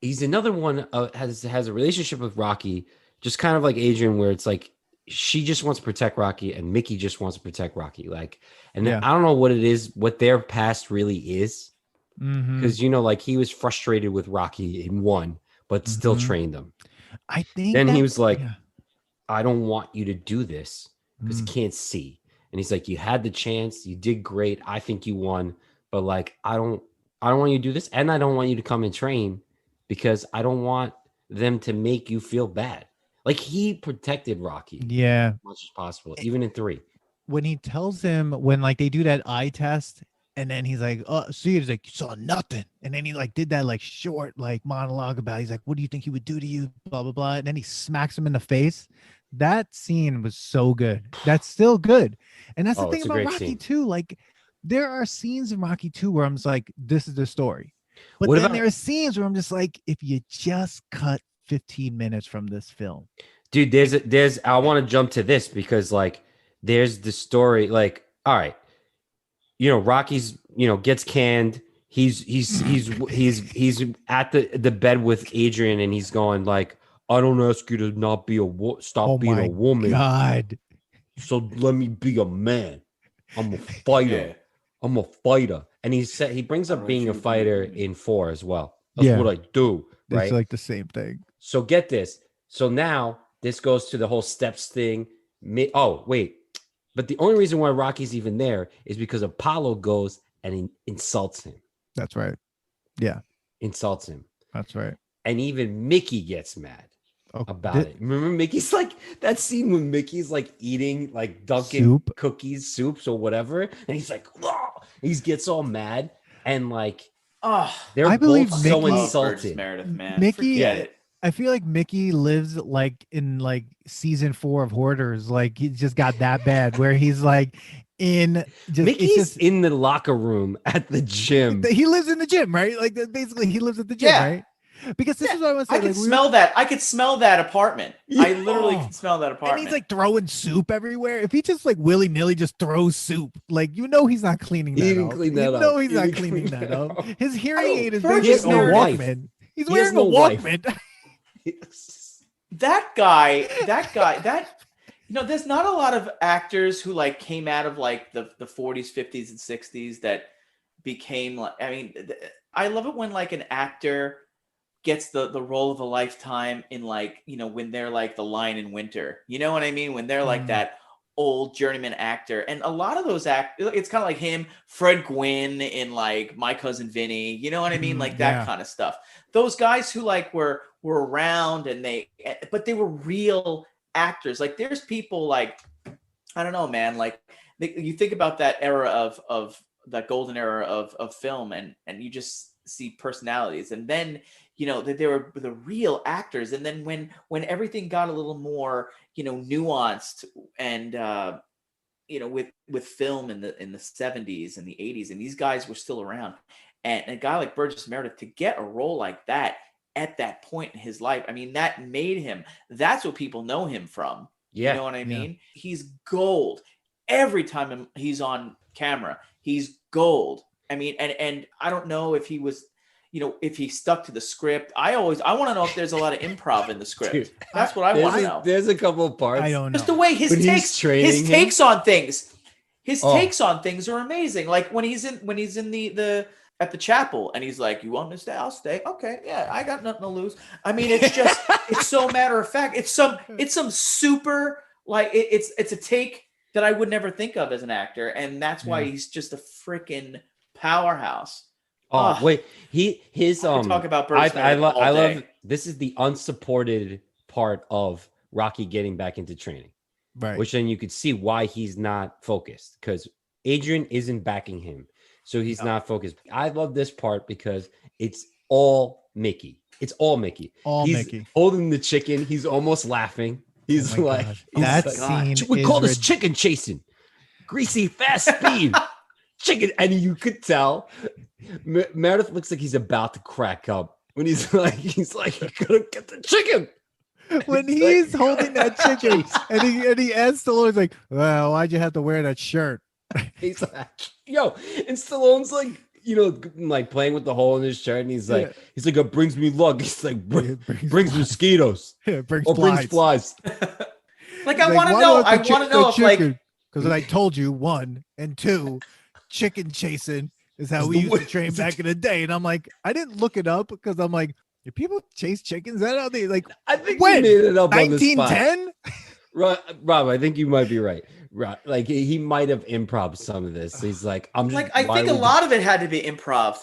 He's another one has a relationship with Rocky, just kind of like Adrian, where it's like she just wants to protect Rocky, and Mickey just wants to protect Rocky. Like, and I don't know what it is, what their past really is, because like he was frustrated with Rocky in 1, but still trained him. I think. Then he was like, I don't want you to do this because he can't see. And he's like, you had the chance. You did great. I think you won. But like, I don't want you to do this. And I don't want you to come and train because I don't want them to make you feel bad. Like he protected Rocky. Yeah. As much as possible, even in 3. When he tells him, when like they do that eye test and then he's like, oh, see, he's like, you saw nothing. And then he like did that like short like monologue about, he's like, what do you think he would do to you? Blah, blah, blah. And then he smacks him in the face. That scene was so good. That's still good. And that's the thing about Rocky 2. Like there are scenes in Rocky 2 where I'm just like, this is the story. But then there are scenes where I'm just like, if you just cut 15 minutes from this film. Dude, there's I want to jump to this because like there's the story, like, all right, Rocky's, gets canned. He's at the bed with Adrian and he's going like, I don't ask you to not be stop being a woman. God. So let me be a man. I'm a fighter. I'm a fighter. And he brings up being a fighter in 4 as well. That's what I do. Right? It's like the same thing. So get this. So now this goes to the whole steps thing. Oh, wait. But the only reason why Rocky's even there is because Apollo goes and insults him. That's right. Yeah. insults him. That's right. And even Mickey gets mad about did- it. Remember Mickey's like that scene when Mickey's like eating like Dunkin' Soup. cookies, soups or whatever. And he's like, "Whoa." He gets all mad and like Oh, they're I believe both so Mickey- love Burgess insulted. Meredith, man. Mickey- Forget it. I feel like Mickey lives like in like season 4 of Hoarders. Like he just got that bad where he's like in just Mickey's it's just in the locker room at the gym. he lives in the gym, right? Like basically he lives at the gym, Yeah. right? Because this Yeah, is what I want to say. I could like, we smell that. I could smell that apartment. I literally Oh. could smell that and apartment. he's like throwing soup everywhere. If he just like willy nilly just throws soup, like you know he's not cleaning that He didn't up. clean that you up. know he's He not didn't cleaning clean that that up. up. His hearing aid is Burgess basically a Meredith- Walkman. He's He has wearing no a wife. Walkman. that guy, there's not a lot of actors who like came out of like the 40s, 50s, and 60s that became like, I mean, I love it when like an actor gets the role of a lifetime in like, when they're like the Lion in Winter, you know what I mean? When they're like that old journeyman actor. And a lot of those it's kind of like him, Fred Gwynn in like My Cousin Vinny, you know what I mean? Like that Yeah. kind of stuff. Those guys who like were around but they were real actors. Like there's people like, I don't know, man, like you think about that era of that golden era of film and you just see personalities. And then, that they were the real actors. And then when everything got a little more, nuanced and, with film in the 70s and the 80s, and these guys were still around. And a guy like Burgess Meredith to get a role like that at that point in his life, I mean, that made him, that's what people know him from. Yeah. You know what I mean? He's gold. Every time he's on camera, he's gold. I mean, and I don't know if he was, if he stuck to the script. I want to know if there's a lot of improv in the script. Dude, That's what I want to know. There's a couple of parts. I don't know. Just the way his When he's takes, training his him? takes on things, Oh. takes on things are amazing. Like when he's in the at the chapel and he's like, "You want me to stay? I'll stay." Okay, yeah, I got nothing to lose. I mean, it's just it's so matter of fact. It's some super like it's a take that I would never think of as an actor, and that's why he's just a freaking powerhouse. Oh, wait, his I could talk about Burgess I Meredith all love day. this is the unsupported part of Rocky getting back into training, Right. which then you could see why he's not focused because Adrian isn't backing him, so he's not focused. I love this part because it's all Mickey. It's all Mickey. He's Mickey. holding the chicken. He's almost laughing. He's Oh my like, God. he's That like, scene we is call this chicken chasing, greasy, fast speed, chicken, and you could tell Meredith looks like he's about to crack up when he's like, you gotta get the chicken. when It's he's like, holding that chicken and he asks Stallone, he's like, "Well, why'd you have to wear that shirt?" He's like, yo, and Stallone's like, like playing with the hole in his shirt, and he's like, it brings me luck. He's like, brings mosquitoes brings or brings flies. Like I want to know. I want to know if like because I told you 1 and 2, chicken chasing is how Is we the used to way- train back in the day. And I'm like, I didn't look it up because I'm like, do people chase chickens? Is that how they like I think when? he made it up on the spot. 1910? Rob, I think you might be right. Rob, like he might have improv some of this. He's like, I'm just like I think a lot of it had to be improv.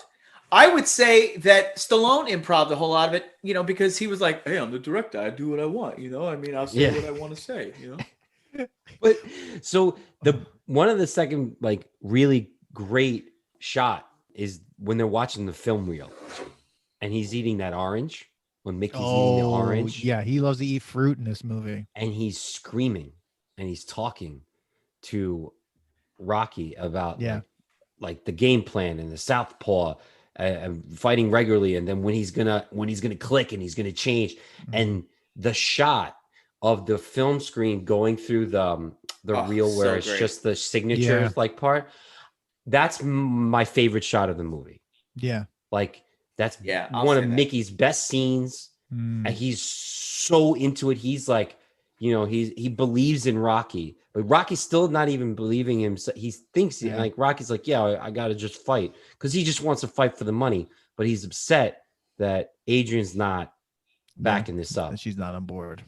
I would say that Stallone improved a whole lot of it, because he was like, "Hey, I'm the director. I do what I want." I mean, I'll say what I want to say. But so one of the second like really great shot is when they're watching the film reel, and he's eating that orange. When Mickey's eating the orange, Yeah, he loves to eat fruit in this movie. and he's screaming and he's talking to Rocky about like the game plan and the southpaw and fighting regularly, and then when he's gonna click and he's gonna change, and the shot of the film screen going through the reel where so it's great. just the signature like part. That's my favorite shot of the movie. Yeah. Like that's I'll one say of that. Mickey's best scenes. And he's so into it. He's like, he believes in Rocky, but Rocky's still not even believing him. So he thinks like Rocky's like, yeah, I got to just fight because he just wants to fight for the money. But he's upset that Adrian's not backing this up. She's not on board.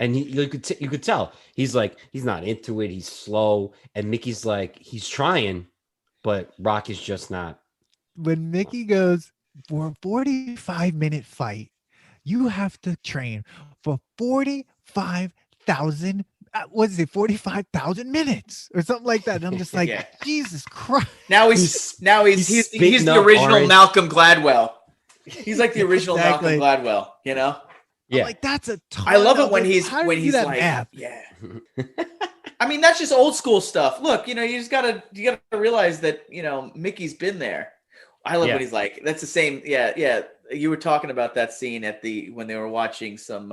And you could tell he's like, he's not into it. He's slow. And Mickey's like, he's trying, but Rocky's just not. When Mickey goes, for a 45-minute fight, you have to train for 45,000. What is it? 45,000 minutes or something like that. And I'm just like, Yeah. Jesus Christ. Now he's he's spitting the up original orange. Malcolm Gladwell. He's like the original Exactly. Malcolm Gladwell, you know? I'm Yeah. like, that's a ton. I love it of, when like, he's how do when you do he's that like, math? yeah. I mean, that's just old school stuff. Look, you gotta realize that, Mickey's been there. I love Yeah. what he's like. That's the same. Yeah. You were talking about that scene when they were watching some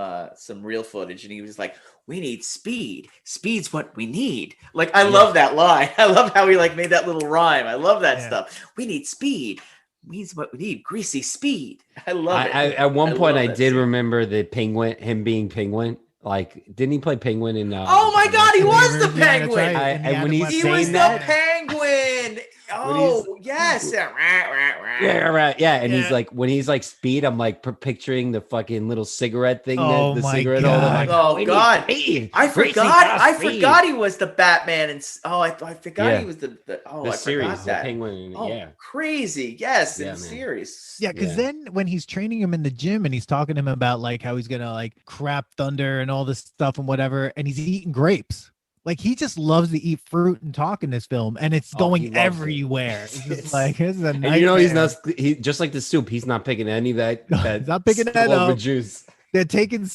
real footage, and he was like, "We need speed. Speed's what we need." Like, I love that line. I love how he like made that little rhyme. I love that stuff. We need speed. Means what we need. Greasy speed. I love it. At one point, love I that did scene. remember the penguin, him being penguin. Like, didn't he play penguin in? Oh my God, he In the was the original, that's penguin. right, I- in the and when he's He animated- was saying the that- penguin. Oh yes. Yeah, right. Yeah, and he's Yeah. like, when he's like speed, I'm like picturing the fucking little cigarette thing. Oh the my cigarette holder. God. Like, Oh we need God. speed. I Greasy forgot. got speed. I forgot he was the Batman, and I forgot Yeah. he was the The I series, forgot the that. penguin. Oh, Yeah, crazy! Yes, in Yeah, the man. series. Yeah, because Yeah. then when he's training him in the gym and he's talking to him about like how he's gonna like crap thunder and all this stuff and whatever, and he's eating grapes. Like he just loves to eat fruit and talk in this film, and it's Oh, he going loves it. everywhere. It's just like this is a and nightmare. he's not. He just like the soup. He's not picking any of that. No, that he's not picking that spillover up. juice. They're taking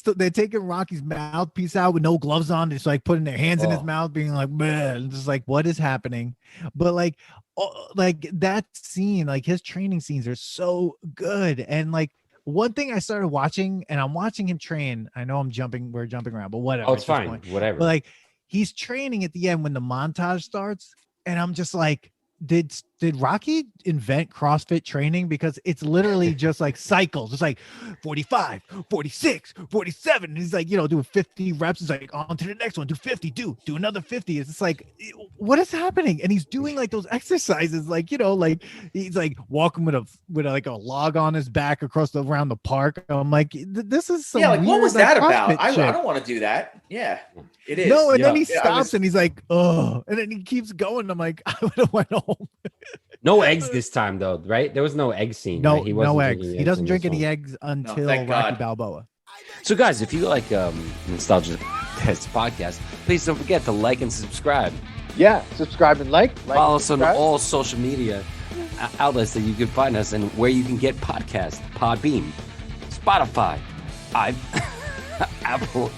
Rocky's mouthpiece out with no gloves on. It's like putting their hands in his Oh. mouth, being like, man, just like what is happening? But like that scene, like his training scenes are so good. And like one thing I started watching, and I'm watching him train. I know we're jumping around, but whatever. Oh, it's at this fine. point. Whatever. But like he's training at the end when the montage starts, and I'm just like, did Rocky invent CrossFit training? Because it's literally just like cycles. It's like 45, 46, 47. And he's like, doing 50 reps. It's like on to the next one, do 50, do another 50. It's just like, what is happening? And he's doing like those exercises, like, like he's like walking with a log on his back around the park. I'm like, this is some Like what weird, was like, that about? CrossFit I shit. don't want to do that. Yeah, it is. No, and then he Yeah, stops and he's like, oh, and then he keeps going. I'm like, I would have went home. No eggs this time, though, right? There was no egg scene. No, right? He wasn't no drinking eggs. He doesn't in drink this any one. eggs until thank Rocky God. Balboa. So, guys, if you like Nostalgia Test podcast, please don't forget to like and subscribe. Yeah, subscribe and like. Follow us on subscribe. all social media outlets that you can find us and where you can get podcasts: Podbean, Spotify, Apple.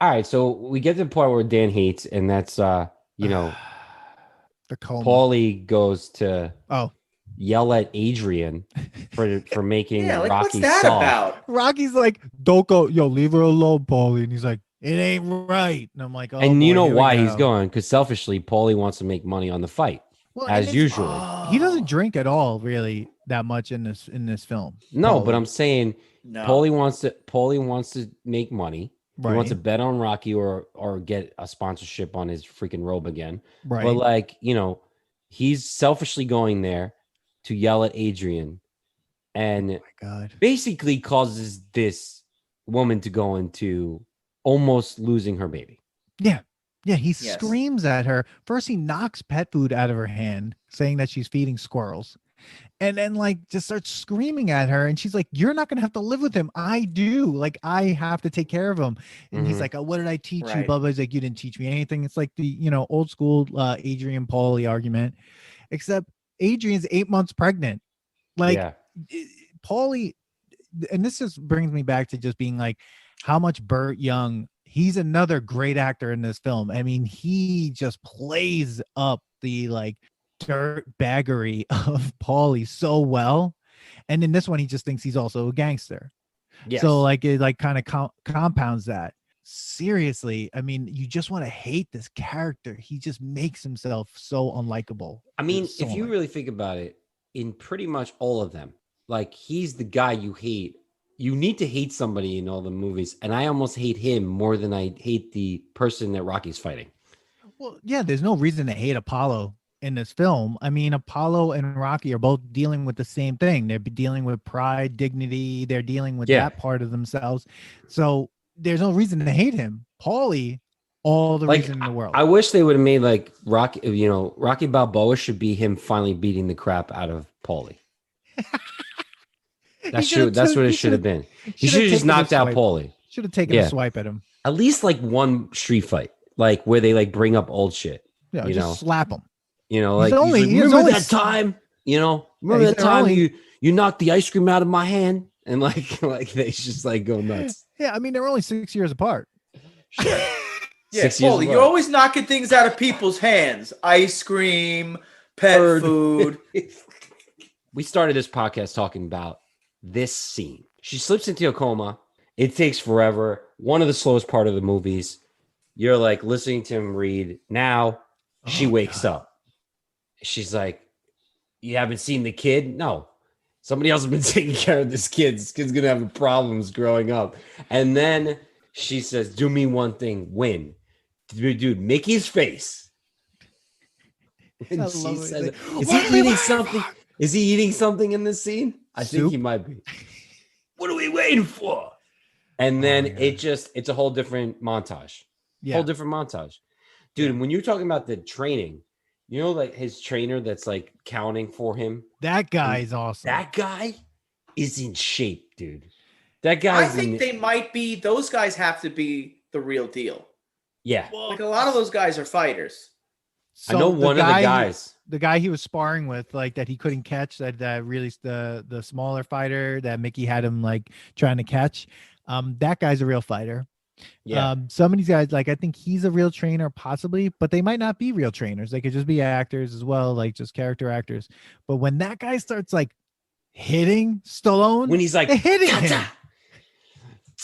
All right, so we get to the part where Dan hates, and that's The coma. Paulie goes to Oh, yell at Adrian for making Yeah, like Rocky what's that soft. about? Rocky's like, don't go, leave her alone, Paulie. And he's like, it ain't right. And I'm like, oh, And you boy, know here we why he's go. going? Because selfishly, Paulie wants to make money on the fight, Well, and as it's- usual. He doesn't drink at all, really, that much in this film. No, Paulie. but I'm saying No. Paulie wants to make money. right. He wants to bet on Rocky or get a sponsorship on his freaking robe again. right. But like, he's selfishly going there to yell at Adrian and oh my God. basically causes this woman to go into almost losing her baby. Yeah, he Yes. screams at her. First, he knocks pet food out of her hand, saying that she's feeding squirrels. And then, like, just starts screaming at her. And she's like, you're not going to have to live with him. I do. Like, I have to take care of him. And he's Mhm. like, oh, what did I teach you? Right. Blah, blah. He's like, you didn't teach me anything. It's like the, old school Adrian Paulie argument, except Adrian's 8 months pregnant. Like, yeah. Paulie, and this just brings me back to just being like, how much Burt Young, he's another great actor in this film. I mean, he just plays up the like dirt baggery of Paulie so well. And in this one, he just thinks he's also a gangster. Yes. So like it like kind of compounds that. Seriously, I mean, you just want to hate this character. He just makes himself so unlikable. I mean, So if you really think about it, in pretty much all of them, like he's the guy you hate. You need to hate somebody in all the movies, and I almost hate him more than I hate the person that Rocky's fighting. Well, yeah, there's no reason to hate Apollo in this film. I mean, Apollo and Rocky are both dealing with the same thing. They're dealing with pride, dignity. They're dealing with Yeah. that part of themselves. So there's no reason to hate him. Paulie, all the Like, reason in the world. I wish they would have made like Rocky. Rocky Balboa should be him finally beating the crap out of Paulie. That's true. That's what it should have been. He should have just knocked out Paulie. Should have taken a swipe at him. At least like one street fight, like where they like bring up old shit. Yeah, you just know, slap him. Like remember that time? Remember that time you knocked the ice cream out of my hand, and like they just like go nuts. Yeah, I mean they're only 6 years apart. Sure. Yeah, 6 years Paulie, apart. you're always knocking things out of people's hands. Ice cream, pet food. We started this podcast talking about this scene. She slips into a coma. It takes forever. One of the slowest part of the movies. You're like listening to him read. Now she wakes up. She's like, you haven't seen the kid? No. Somebody else has been taking care of this kid. This kid's going to have problems growing up. And then she says, do me one thing, win. Dude, Mickey's face. And she says, is he eating something? Is he eating something in this scene? I think he might be. What are we waiting for? And then it's a whole different montage. Yeah. Whole different montage. Dude, when you're talking about the training, like his trainer that's like counting for him. That guy's awesome. That guy is in shape, dude. That guy. I think they might be. Those guys have to be the real deal. Yeah. Like a lot of those guys are fighters. So I know one of the guys. The guy he was sparring with, like that he couldn't catch, that really the smaller fighter that Mickey had him like trying to catch. That guy's a real fighter. Yeah. Some of these guys, like I think he's a real trainer, possibly, but they might not be real trainers. They could just be actors as well, like just character actors. But when that guy starts like hitting Stallone, When he's like hitting ta-ta,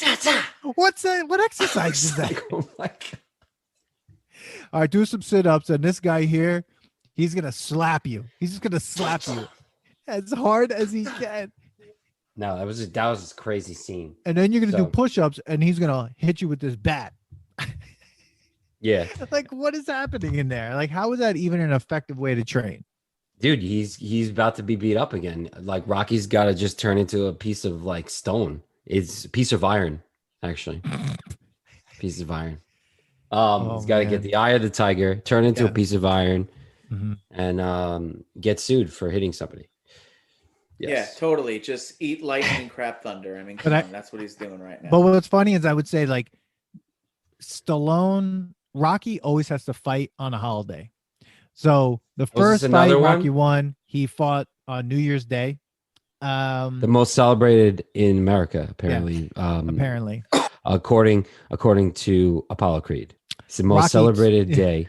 him, ta-ta. what's that? What exercise is that? Like, oh my God. All right, do some sit-ups, and this guy here, he's gonna slap you. He's just gonna slap you as hard as he can. No, that was a crazy scene. And then you're gonna do push-ups, and he's gonna hit you with this bat. Yeah. Like, what is happening in there? Like, how is that even an effective way to train? Dude, he's about to be beat up again. Like Rocky's got to just turn into a piece of like stone. It's a piece of iron, actually. Piece of iron. He's got to get the eye of the tiger, turn into a piece of iron, and get sued for hitting somebody. Yes. Yeah, totally. Just eat lightning, crap thunder. I mean, come on, that's what he's doing right now. But what's funny is I would say like Rocky always has to fight on a holiday. So the first fight Rocky won, he fought on New Year's Day. The most celebrated in America, apparently. Yeah, apparently. According to Apollo Creed. It's the most celebrated day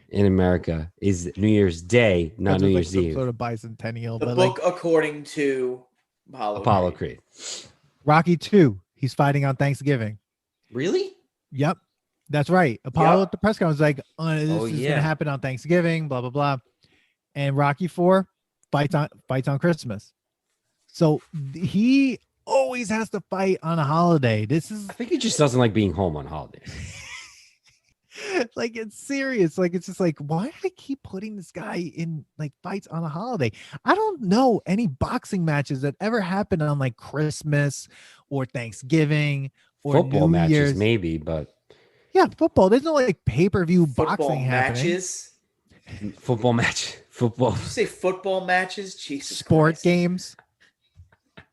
in America is New Year's Day, not New Year's Eve. Sort of bicentennial. The book according to Apollo Creed. Rocky 2, he's fighting on Thanksgiving. Really? Yep. That's right. Apollo at the press conference was like, this is going to happen on Thanksgiving, blah, blah, blah. And Rocky 4 fights on Christmas. So he always has to fight on a holiday. I think he just doesn't like being home on holidays. Like, it's serious. Like, it's just like, why do they keep putting this guy in like fights on a holiday? I don't know any boxing matches that ever happened on like Christmas or Thanksgiving or football New matches, Year's. Maybe, but yeah, football. There's no like pay-per-view boxing matches. Happening. Football match. Football. Did you say football matches? Jesus. Sport Christ. games.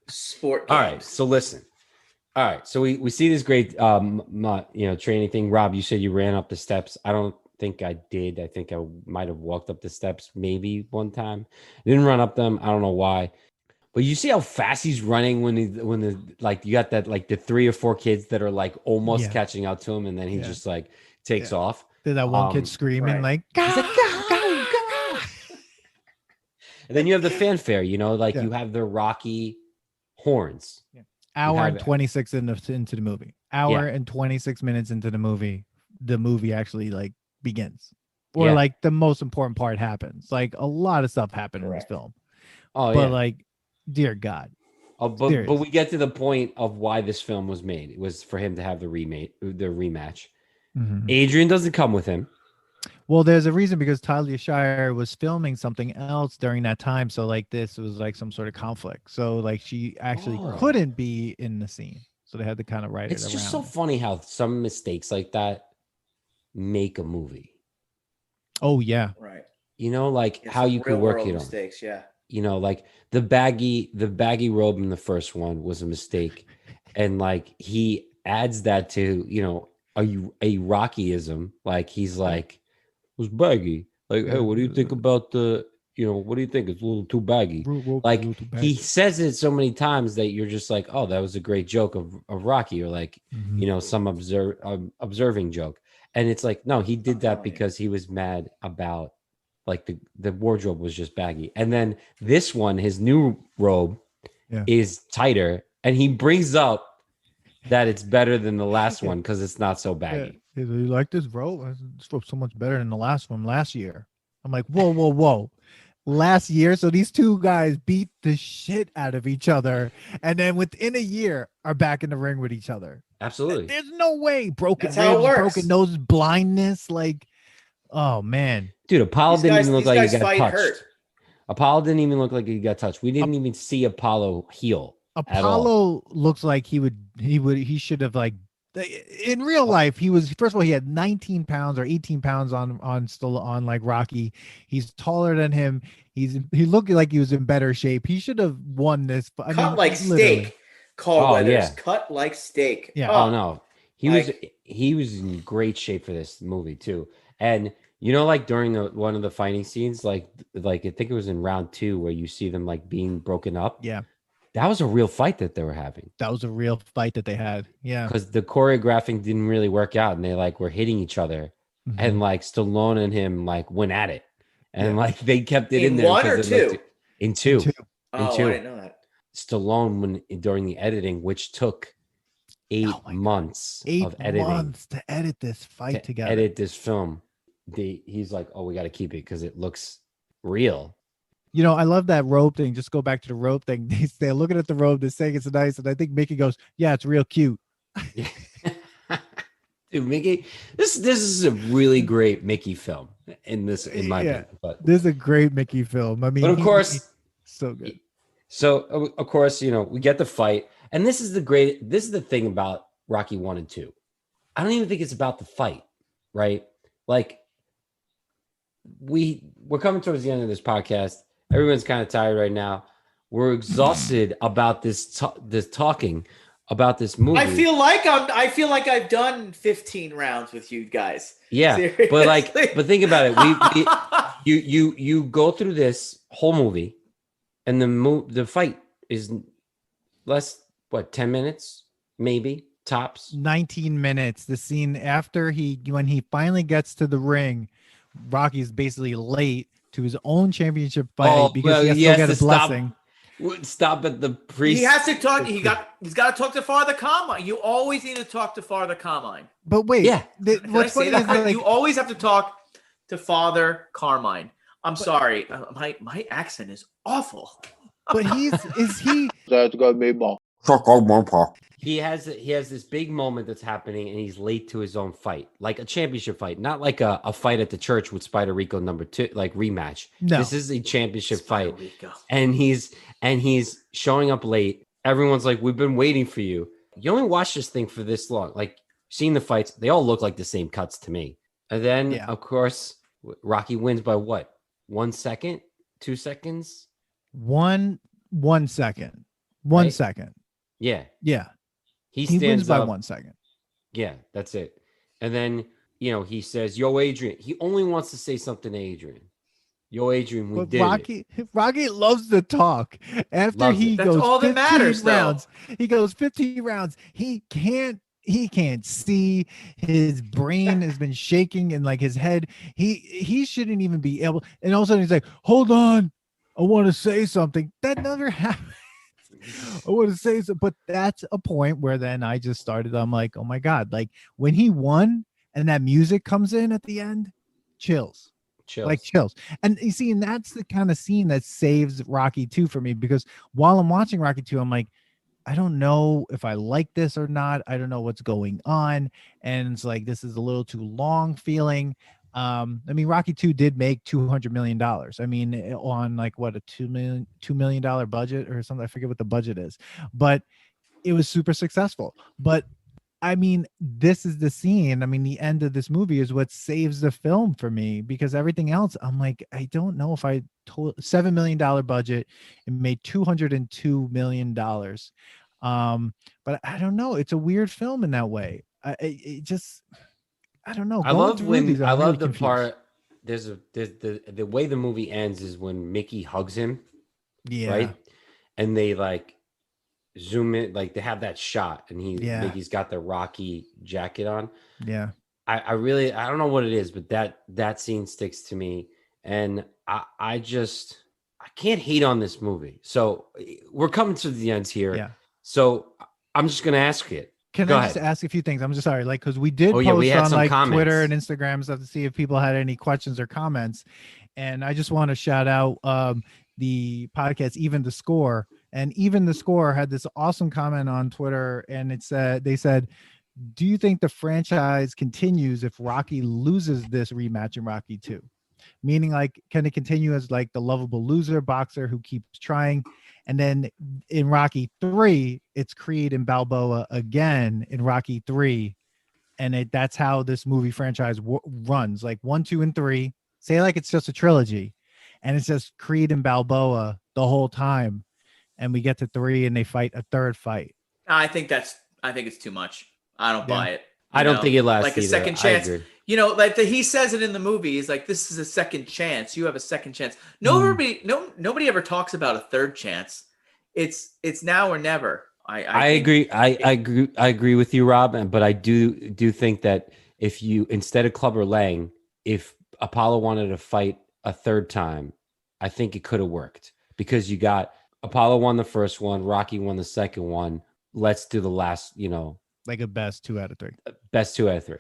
Sport games. All right. So listen. All right. So we see this great training thing. Rob, you said you ran up the steps. I don't think I did. I think I might have walked up the steps maybe one time. Didn't run up them. I don't know why. But you see how fast he's running when you got that like the 3 or 4 kids that are like almost catching out to him, and then he just like takes off. There's that one kid screaming like, go, he's like, go. And then you have the fanfare, you have the Rocky horns. Yeah. Hour and 26 into the movie. Hour and 26 minutes into the movie actually like begins. Or like the most important part happens. Like a lot of stuff happened in this film. Oh, but like, dear God. But we get to the point of why this film was made. It was for him to have the rematch. Mm-hmm. Adrian doesn't come with him. Well, there's a reason, because Talia Shire was filming something else during that time. So like this was like some sort of conflict. So like she actually couldn't be in the scene. So they had to kind of write it around. It's just so funny how some mistakes like that make a movie. Oh yeah. Right. You know, like It's how some you could real work world it on. mistakes. Yeah. You know, like the baggy robe in the first one was a mistake, and like he adds that to, you know, a Rockyism. Like he's like, it was baggy. Like, hey, what do you think about the, you know, what do you think? It's a little too baggy. Like he says it so many times that you're just like, oh, that was a great joke of Rocky, or like, you know, some observing joke. And it's like, no, he did that because he was mad about, like, the wardrobe was just baggy. And then this one, his new robe is tighter, and he brings up that it's better than the last one because it's not so baggy. You like this robe? This robe's so much better than the last one last year. I'm like, whoa. Last year, so these two guys beat the shit out of each other, and then within a year are back in the ring with each other. Absolutely. There's no way. Broken That's how it ribs, works. broken nose, blindness. Like, oh man, dude, Apollo didn't even look like he got touched. Hurt. Apollo didn't even look like he got touched. We didn't even see Apollo heal. Apollo looks like he should have, like, in real life, he was, first of all, he had 19 pounds or 18 pounds on like Rocky. He's taller than him. He looked like he was in better shape. He should have won this. Cut like steak. Carl Weathers, cut like steak. Yeah. Oh no, he was in great shape for this movie too. And you know, like during one of the fighting scenes, like I think it was in round 2 where you see them like being broken up. Yeah. That was a real fight that they were having. That was a real fight that they had. Yeah. Because the choreographing didn't really work out, and they like were hitting each other, and like Stallone and him like went at it, and like they kept it in there. 1 or 2? In two. Oh, I didn't know that. Stallone, during the editing, which took 8 months of editing. 8 months to edit this fight together. Edit this film. He's like, oh, we got to keep it because it looks real. You know, I love that robe thing. Just go back to the robe thing. They're looking at the robe. They're saying it's nice. And I think Mickey goes, yeah, it's real cute. Dude, Mickey, this is a really great Mickey film in my opinion. But this is a great Mickey film. I mean, but of course, so good. So of course, you know, we get the fight. And this is the thing about Rocky 1 and 2. I don't even think it's about the fight, right? Like, we're coming towards the end of this podcast. Everyone's kind of tired right now. We're exhausted about this talking about this movie. I feel like I've done 15 rounds with you guys. Yeah, seriously. but think about it. You go through this whole movie, and the fight is less 10 minutes maybe tops. 19 minutes. The scene after when he finally gets to the ring, Rocky's basically late to his own championship fight because he has to get a blessing. Stop at the priest. He has to talk. He's got to talk to Father Carmine. You always need to talk to Father Carmine. But wait, what's funny is that, you always have to talk to Father Carmine. I'm sorry, my accent is awful. But he? He has this big moment that's happening, and he's late to his own fight, like a championship fight, not like a fight at the church with Spider Rico #2, like rematch. No, this is a championship fight, and he's showing up late. Everyone's like, "We've been waiting for you." You only watch this thing for this long, like seeing the fights. They all look like the same cuts to me. And then, of course, Rocky wins by what? 1 second, 2 seconds, 1 second, 1 second. Yeah. He wins by 1 second. Yeah, that's it. And then, you know, he says, yo, Adrian. He only wants to say something to Adrian. Yo, Adrian, we did it. Rocky loves to talk. After he goes all that matters, rounds, he goes 15 rounds. He can't see. His brain has been shaking, and like his head, he shouldn't even be able. And all of a sudden he's like, hold on, I want to say something. That never happened. I want to say so, but that's a point where then I just started. I'm like, oh my God, like when he won and that music comes in at the end, chills. And you see, and that's the kind of scene that saves Rocky 2 for me, because while I'm watching Rocky 2, I'm like, I don't know if I like this or not. I don't know what's going on. And it's like, this is a little too long feeling. I mean, Rocky 2 did make $200 million. I mean, on like what, a $2 million budget or something. I forget what the budget is, but it was super successful. But I mean, this is the scene. I mean, the end of this movie is what saves the film for me, because everything else, I'm like, I don't know if I told $7 million budget and made $202 million. But I don't know. It's a weird film in that way. It just, I don't know. I Going love through these, I I'm really love the confused. part. There's the way the movie ends is when Mickey hugs him, Yeah. right? And they like zoom in, like they have that shot, and Yeah. Mickey's got the Rocky jacket on. Yeah. I really, I don't know what it is, but that scene sticks to me, and I just, I can't hate on this movie. So we're coming to the ends here. Yeah. So I'm just gonna ask it. Can Go I just ahead. ask a few things? I'm just sorry, like, because we did Oh, post yeah, we had on some like comments. Twitter and Instagram and stuff to see if people had any questions or comments. And I just want to shout out the podcast, Even the Score. And Even the Score had this awesome comment on Twitter, and it said, they said, do you think the franchise continues if Rocky loses this rematch in Rocky 2? Meaning, like, can it continue as like the lovable loser boxer who keeps trying? And then in Rocky 3, it's Creed and Balboa again in Rocky 3. And that's how this movie franchise runs, like 1, 2, and 3. Say like it's just a trilogy, and it's just Creed and Balboa the whole time. And we get to 3 and they fight a third fight. I think it's too much. I don't buy it. I don't think it lasts like a either. second I chance. agree. Like he says it in the movie. He's like, "This is a second chance. You have a second chance." Nobody ever talks about a third chance. It's now or never. I agree. I agree with you, Rob. But I do think that if you, instead of Clubber Lang, if Apollo wanted to fight a third time, I think it could have worked, because you got Apollo won the first one, Rocky won the second one. Let's do the last, like a best 2 out of 3. best 2 out of 3.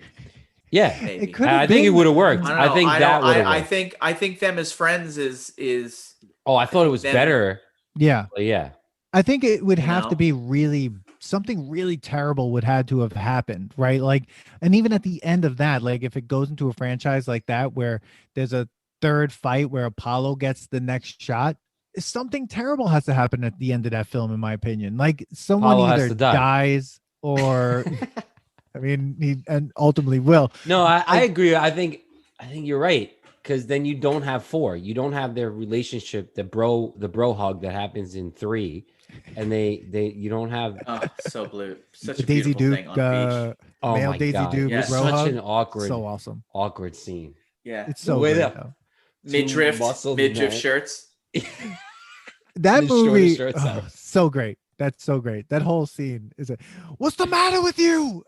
Yeah, maybe. It could. I think it would have worked. I don't know. That would have I worked. I think them as friends is. Oh, I thought it was them- better. Yeah. But yeah. I think it would have to No. be really something really terrible would have to have happened, right? Like, and even at the end of that, like if it goes into a franchise like that where there's a third fight where Apollo gets the next shot, something terrible has to happen at the end of that film, in my opinion. Like someone Apollo has either to die. dies or I mean, he and ultimately will. No, I agree. I think you're right, because then you don't have 4. You don't have their relationship, the bro hug that happens in 3, and you don't have. Oh, so blue. Such The a Daisy beautiful Duke, thing on the beach. Oh male my Daisy God. Duke Yes. bro Such hug. an So awesome. awkward scene. Yeah. It's so Way great, up. though. Midriff muscled men. shirts. That The shortest movie, shirts ever. so great. That's so great. That whole scene is what's the matter with you?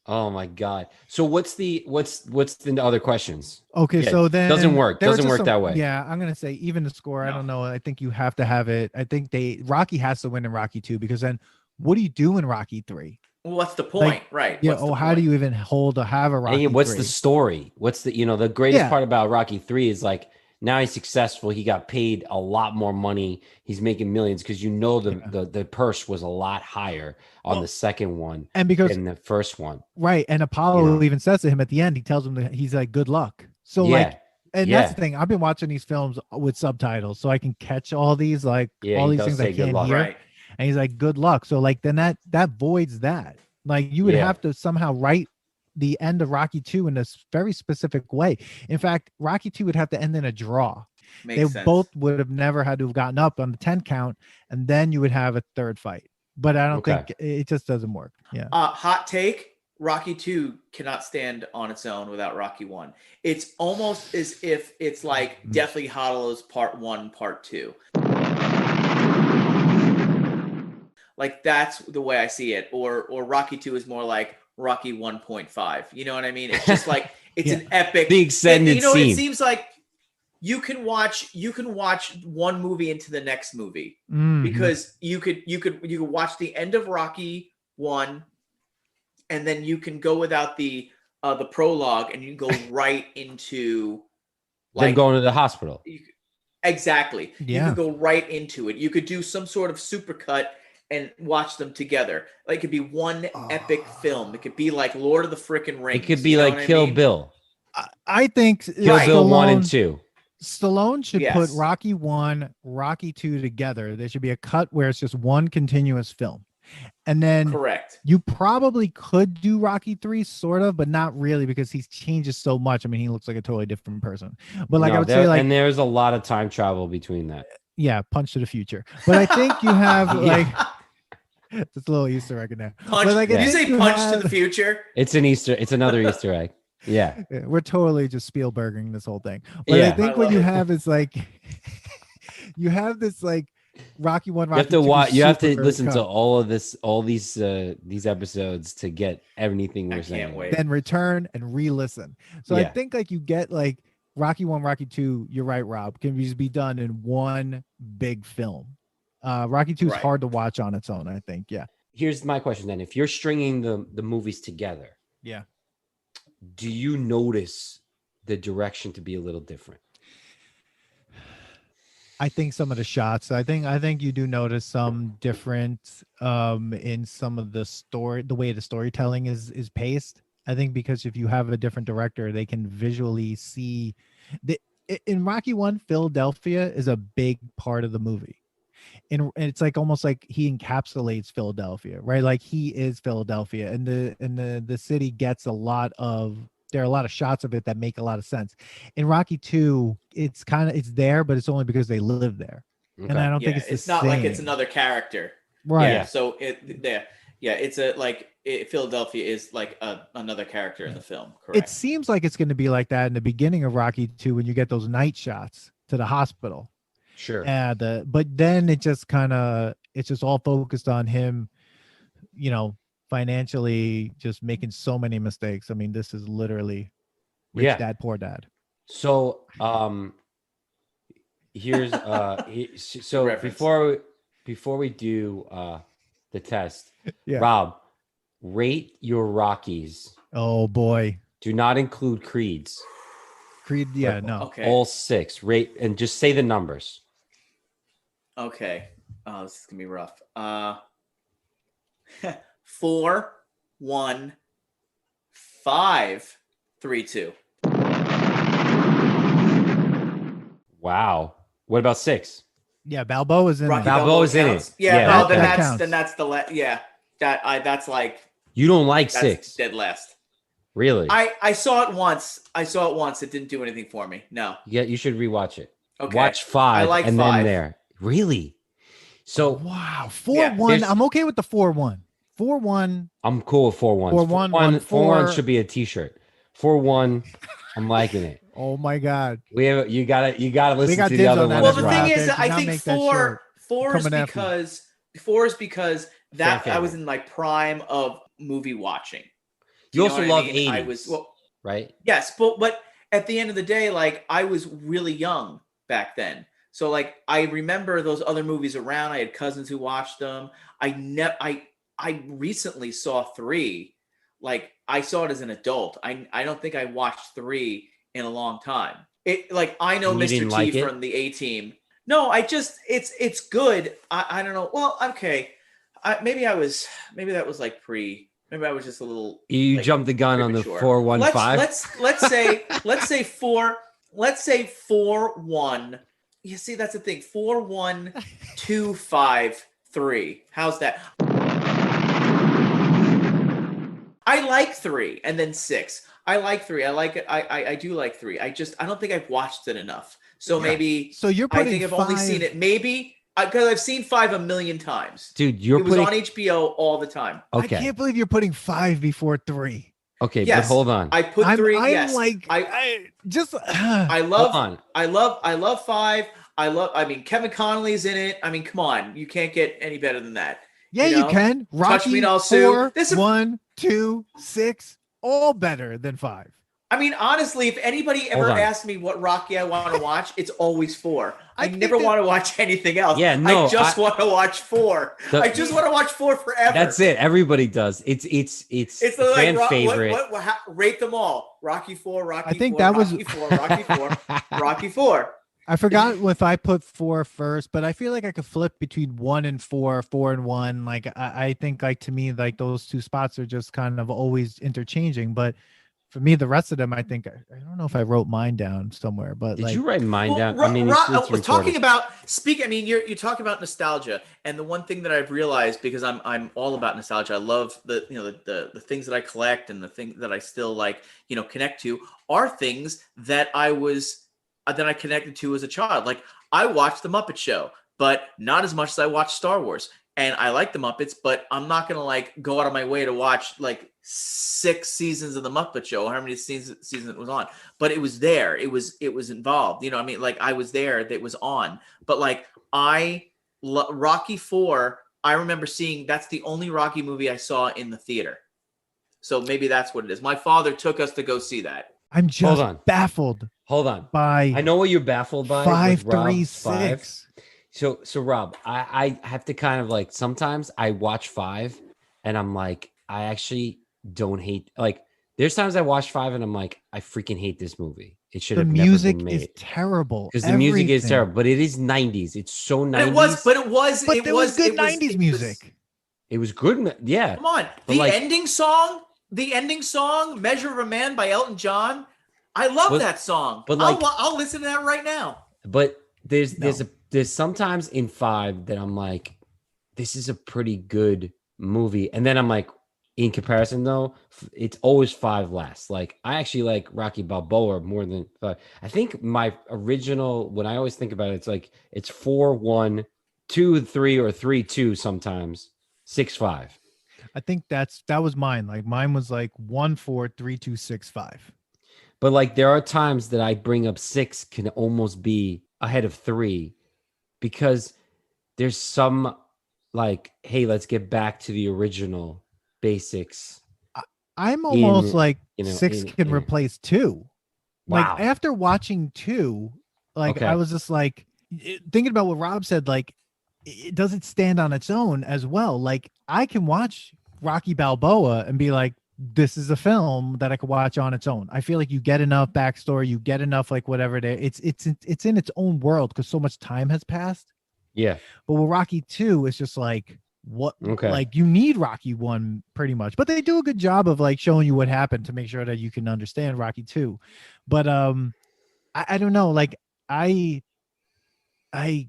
Oh my God. So what's the other questions? Okay, Yeah, so then doesn't work. there were Doesn't just work that way. Yeah, I'm gonna say even the score. I No. don't know. I think you have to have it. I think Rocky has to win in Rocky 2, because then what do you do in Rocky 3? Well, what's the point, Like, right? Yeah. What's the How do point? you even have a Rocky? And what's 3? the story? What's the the greatest Yeah. part about Rocky 3 is like, now he's successful. He got paid a lot more money. He's making millions, because the purse was a lot higher on the second one And because than the first one. right, and Apollo know. even says to him at the end, he tells him that he's like, good luck. So Yeah. like, and that's the thing. I've been watching these films with subtitles, so I can catch all these all he these does things say I good can't luck. hear. Right. And he's like, good luck. So like, then that voids that. Like you would Yeah. have to somehow write the end of Rocky 2 in a very specific way. In fact, Rocky 2 would have to end in a draw. Makes They sense. both would have never had to have gotten up on the 10 count, and then you would have a third fight. But I don't Okay. think it just doesn't work. Yeah. Hot take: Rocky 2 cannot stand on its own without Rocky 1. It's almost as if it's like Deathly Hallows Part 1, Part 2. Like that's the way I see it. Or Rocky 2 is more like Rocky 1.5. You know what I mean? It's just like it's an epic. The extended It scene. seems like you can watch one movie into the next movie. Mhm. Because you could watch the end of Rocky 1, and then you can go without the prologue, and you can go right into Them going to the hospital. exactly. Yeah. You could go right into it. You could do some sort of supercut and watch them together. Like it could be one epic film. It could be like Lord of the Frickin' Rings. It could be you know like what I Kill mean? Bill. I think Kill Bill 1 and Stallone- 2. Stallone should Yes. put Rocky 1, Rocky 2 together. There should be a cut where it's just one continuous film. And then Correct. you probably could do Rocky 3 sort of, but not really because he changes so much. I mean, he looks like a totally different person. But like I would say, like, and there's a lot of time travel between that. yeah, Punch to the Future. But I think you have Yeah. like it's a little Easter egg in there. Punch. But, like, I Did you think say you Punch have- to the Future? It's another Easter egg. Yeah. Yeah, we're totally just Spielberging this whole thing. But Yeah. I think I what love you it. have is like you have this like Rocky 1, You Rocky have to 2 watch. You have to super listen to cut. all of this, all these episodes to get everything I we're saying. can't wait. Then return and re-listen. So I Yeah. think like you get like Rocky 1, Rocky 2, you're right, Rob, can just be done in one big film. Rocky 2 is Right. hard to watch on its own, I think. Yeah. Here's my question then: if you're stringing the movies together, Yeah. do you notice the direction to be a little different? I think some of the shots, I think you do notice some different in some of the story, the way the storytelling is paced. I think because if you have a different director, they can visually see in Rocky 1, Philadelphia is a big part of the movie. And it's like almost like he encapsulates Philadelphia, right? Like he is Philadelphia, and the city gets a lot of, there are a lot of shots of it that make a lot of sense. In Rocky 2, it's there, but it's only because they live there. And I don't think it's the not like it's same. another character. Right. Yeah. So it's a Philadelphia is like another character in the film. Correct. It seems like it's going to be like that in the beginning of Rocky 2 when you get those night shots to the hospital. Sure. But then it just it's just all focused on him, financially just making so many mistakes. I mean, this is literally rich dad, poor dad. So here's so Reference. before we do the test, Yeah. Rob, rate your Rockies. Oh boy. Do not include Creeds. Creed, yeah, no. Okay. All 6. Rate and just say the numbers. Okay. Oh, this is gonna be rough. 4, 1, 5, 3, 2. Wow. What about 6? Yeah, Balboa's in Rocky there. Balboa's in counts? it. Yeah. Yeah, Then that counts. that's the that's like You don't like that's 6? dead last. Really? I saw it once. It didn't do anything for me. No. Yeah, you should rewatch it. Okay. Watch 5 I like and 5. then there. Really? So Wow. 4-1. I'm okay with the 4-1. 4-1. I'm cool with 4-1. 4-1. 4-1 should be a t-shirt. 4-1 I'm liking it. Oh my God. You gotta listen got to the dibs other on that ones. Well, the Rob. thing is, They did I not think make that four is Coming after you. because that Fan I was favorite. in like prime of movie watching. You know also what I love mean? 80s, I was right? yes, but at the end of the day, like I was really young back then. So like I remember those other movies around. I had cousins who watched them. I recently saw 3. Like I saw it as an adult. I don't think I watched 3 in a long time. It like I know And you Mr. didn't T like it? from the A-Team. No, I just it's good. I don't know. Well, okay. Maybe that was like maybe I was just a little You like, jumped the gun on the premature. 415. Let's say 4-1. You see, that's the thing. 4-1-2-5-3. How's that? I like 3 and then 6. I like 3. I like it. I do like 3. I don't think I've watched it enough. So maybe So you're I putting think I've only seen it maybe because I've seen 5 a million times. Dude, It was on HBO all the time. Okay. I can't believe you're putting 5 before 3. Okay, Yes, but hold on. I put 3. I'm yes, like, I Hold on. love 5. I mean, Kevin Connolly's in it. I mean, come on, you can't get any better than that. yeah, you you know? can. Touch Me Rocky and I'll Sue. 4, This is- 1, 2, 6, all better than 5. I mean, honestly, if anybody Hold ever on. asks me what Rocky I want to watch, it's always 4. I I think never that- want to watch anything else. Yeah, no, I just want to watch 4. I just want to watch 4 forever. That's it. Everybody does. It's It's a fan like favorite. rate them all. Rocky 4, Rocky I think 4, that was- Rocky 4, Rocky 4, Rocky 4. I forgot if I put 4 first, but I feel like I could flip between 1 and 4, 4 and 1. Like I think like to me, like those two spots are just kind of always interchanging. But for me, the rest of them, I think I don't know if I wrote mine down somewhere, but Did like, you write mine down? Well, I mean, we're talking about speak. I mean, you're talking about nostalgia, and the one thing that I've realized, because I'm all about nostalgia. I love the things that I collect and the things that I still like connect to are things that I connected to as a child. Like I watched the Muppet Show, but not as much as I watched Star Wars. And I like the Muppets, but I'm not gonna like go out of my way to watch like 6 seasons of the Muppet Show, or how many seasons it was on. But it was there. It was involved. You know what I mean? Like I was there. That was on. But like Rocky 4, I remember seeing. That's the only Rocky movie I saw in the theater. So maybe that's what it is. My father took us to go see that. I'm just baffled. Hold on. By I know what you're baffled by. 536. So Rob, I have to kind of like sometimes I watch 5 and I'm like, I actually don't hate, like there's times I watch 5 and I'm like, I freaking hate this movie. It should have never been made. The music is terrible. Because the music is terrible, but it is 90s. It's so 90s. But it was good 90s music. It was good. Yeah. Come on. The ending song, Measure of a Man by Elton John. I love that song. But like, I'll listen to that right now. But there's sometimes in 5 that I'm like, this is a pretty good movie. And then I'm like, in comparison though, it's always 5 last. Like I actually like Rocky Balboa more than 5. I think my original, when I always think about it, it's like it's 4-1, 2-3, or 3-2 sometimes, 6-5. I think that was mine. Like mine was like 1-4, 3-2, 6-5. But like there are times that I bring up 6 can almost be ahead of 3 because there's some like, hey, let's get back to the original basics. I'm almost like 6 can replace 2. Wow. Like after watching 2, like Okay. I was just like thinking about what Rob said, like it doesn't stand on its own as well. Like I can watch Rocky Balboa and be like, this is a film that I could watch on its own. I feel like you get enough backstory, you get enough like whatever there. It's in its own world because so much time has passed. Yeah. But with Rocky 2, it's just like what like you need Rocky 1 pretty much. But they do a good job of like showing you what happened to make sure that you can understand Rocky 2. But I don't know, like I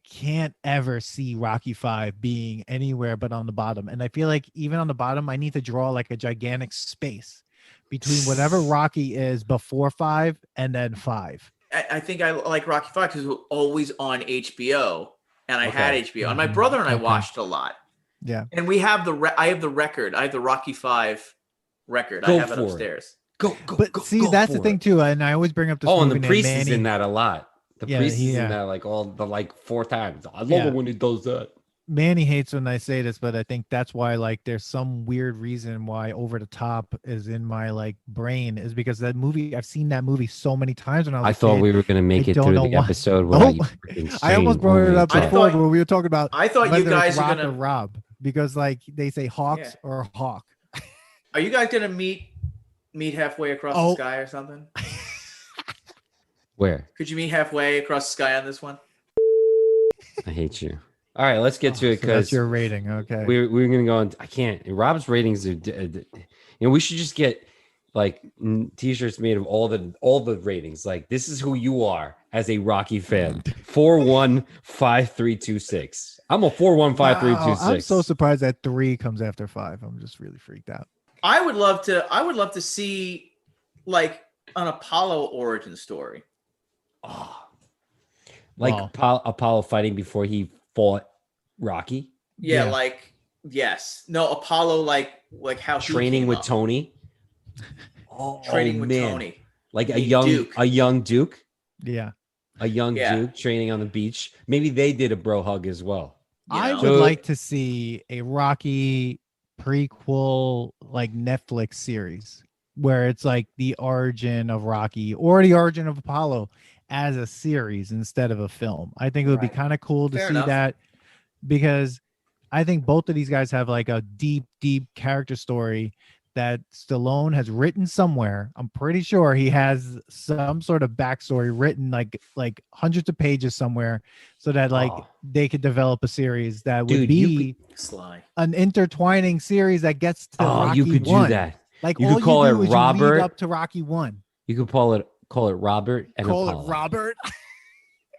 can't ever see Rocky 5 being anywhere but on the bottom. And I feel like even on the bottom, I need to draw like a gigantic space between whatever Rocky is before 5 and then 5. I think I like Rocky 5 because it was always on HBO, and I had HBO. And my brother and I watched a lot. Yeah. And we have I have the record. I have the Rocky 5 record. I have it upstairs. But see, that's the thing too. And I always bring up this. Oh, and movie the priest named is Manny. in that a lot. The priest is in yeah. that like all the like 4 times. I love it when he does that. Manny hates when I say this, but I think that's why like there's some weird reason why Over the Top is in my like brain is because that movie, I've seen that movie so many times when I was I thought we were gonna make it through the episode without you freaking I almost brought it up before when we were talking about I thought you guys were gonna Rock or Rob because like they say Hawks or Hawk. Are you guys gonna meet halfway across the sky or something? Where? Could you meet halfway across the sky on this one? I hate you. All right, let's get to it So because that's your rating. Okay. we're gonna go on. I can't. Rob's ratings are. We should just get like t-shirts made of all the ratings. Like this is who you are as a Rocky fan. 4-1, 5-3, 2-6. I'm a 4-1, 5-3, 2-6. I'm so surprised that 3 comes after 5. I'm just really freaked out. I would love to see like an Apollo origin story. Oh, like Apollo fighting before he fought Rocky. Yeah, like yes, no Apollo, like how training with Tony. Training with Tony, like a young Duke. Yeah, a young Duke training on the beach. Maybe they did a bro hug as well. I would like to see a Rocky prequel like Netflix series where it's like the origin of Rocky or the origin of Apollo as a series instead of a film. I think it would be kind of cool to see that because I think both of these guys have like a deep character story that Stallone has written somewhere. I'm pretty sure he has some sort of backstory written like hundreds of pages somewhere so that like they could develop a series that would be Sly. an intertwining series that gets to Rocky you could 1. do that. Like You all could call you it do is you Robert. lead up to Rocky 1. You could call it Robert and Call Apollo. it Robert.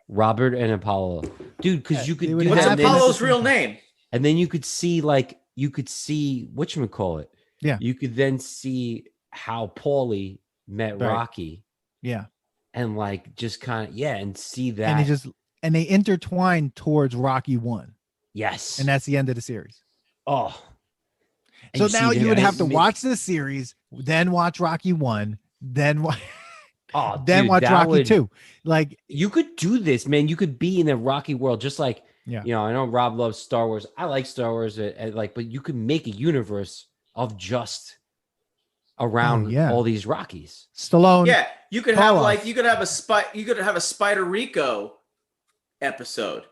Robert and Apollo, dude. Because you They could would do What's that, have and then, Apollo's real name? and then you could see whatchamacallit. Yeah. You could then see how Paulie met Right. Rocky, Yeah. and like just kind of and see that. And they intertwine towards Rocky 1. Yes. And that's the end of the series. Oh. So now you would have to watch. watch the series, then watch Rocky 1, then watch Dude, watch Rocky 2. Like you could do this, man. You could be in the Rocky world, just like Yeah. you know. I know Rob loves Star Wars. I like Star Wars, but you could make a universe of just around all these Rockies. Stallone. Yeah, you could Call have off. you could have a Spider Rico episode.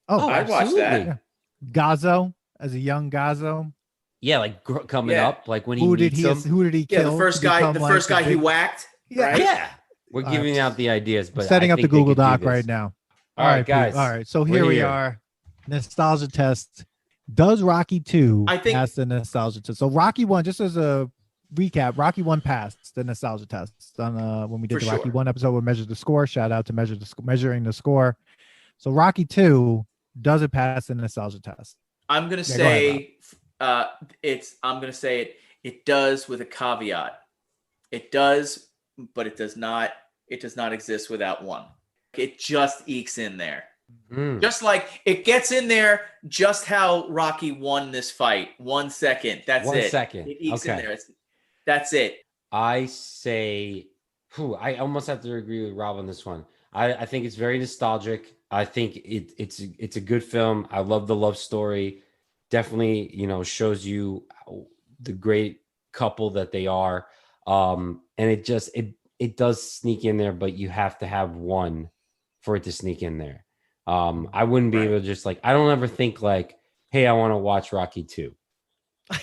Oh, I'd watch that. Yeah. Gazzo as a young Gazzo. Yeah, like coming Yeah. up, like when he Who did meets he him. who did he Yeah, kill? the first to guy become, like, the he big- whacked. Yeah. Right? Yeah, we're giving out the ideas, but setting I up the think they Google could do Doc this. right now. All right, guys. All right. So We're here we here. are. Nostalgia test. Does Rocky 2 I think- pass the nostalgia test? So Rocky 1, just as a recap, Rocky 1 passed the nostalgia test on when we did For the Rocky sure. 1 episode, we measured the score. Shout out to measuring the score. So Rocky 2, does it pass the nostalgia test? I'm gonna Yeah, go say I'm gonna say it does with a caveat. It does, but it does not exist without one. It just ekes in there. Mm. Just like it gets in there just how Rocky won this fight. 1 second. That's 1 it. second. It ekes in Okay. there. That's it. I say, I almost have to agree with Rob on this one. I think it's very nostalgic. I think it's a good film. I love the love story. Definitely, shows you the great couple that they are. And it does sneak in there, but you have to have one for it to sneak in there. I wouldn't be Right. able to just I don't ever think like, hey, I want to watch Rocky 2.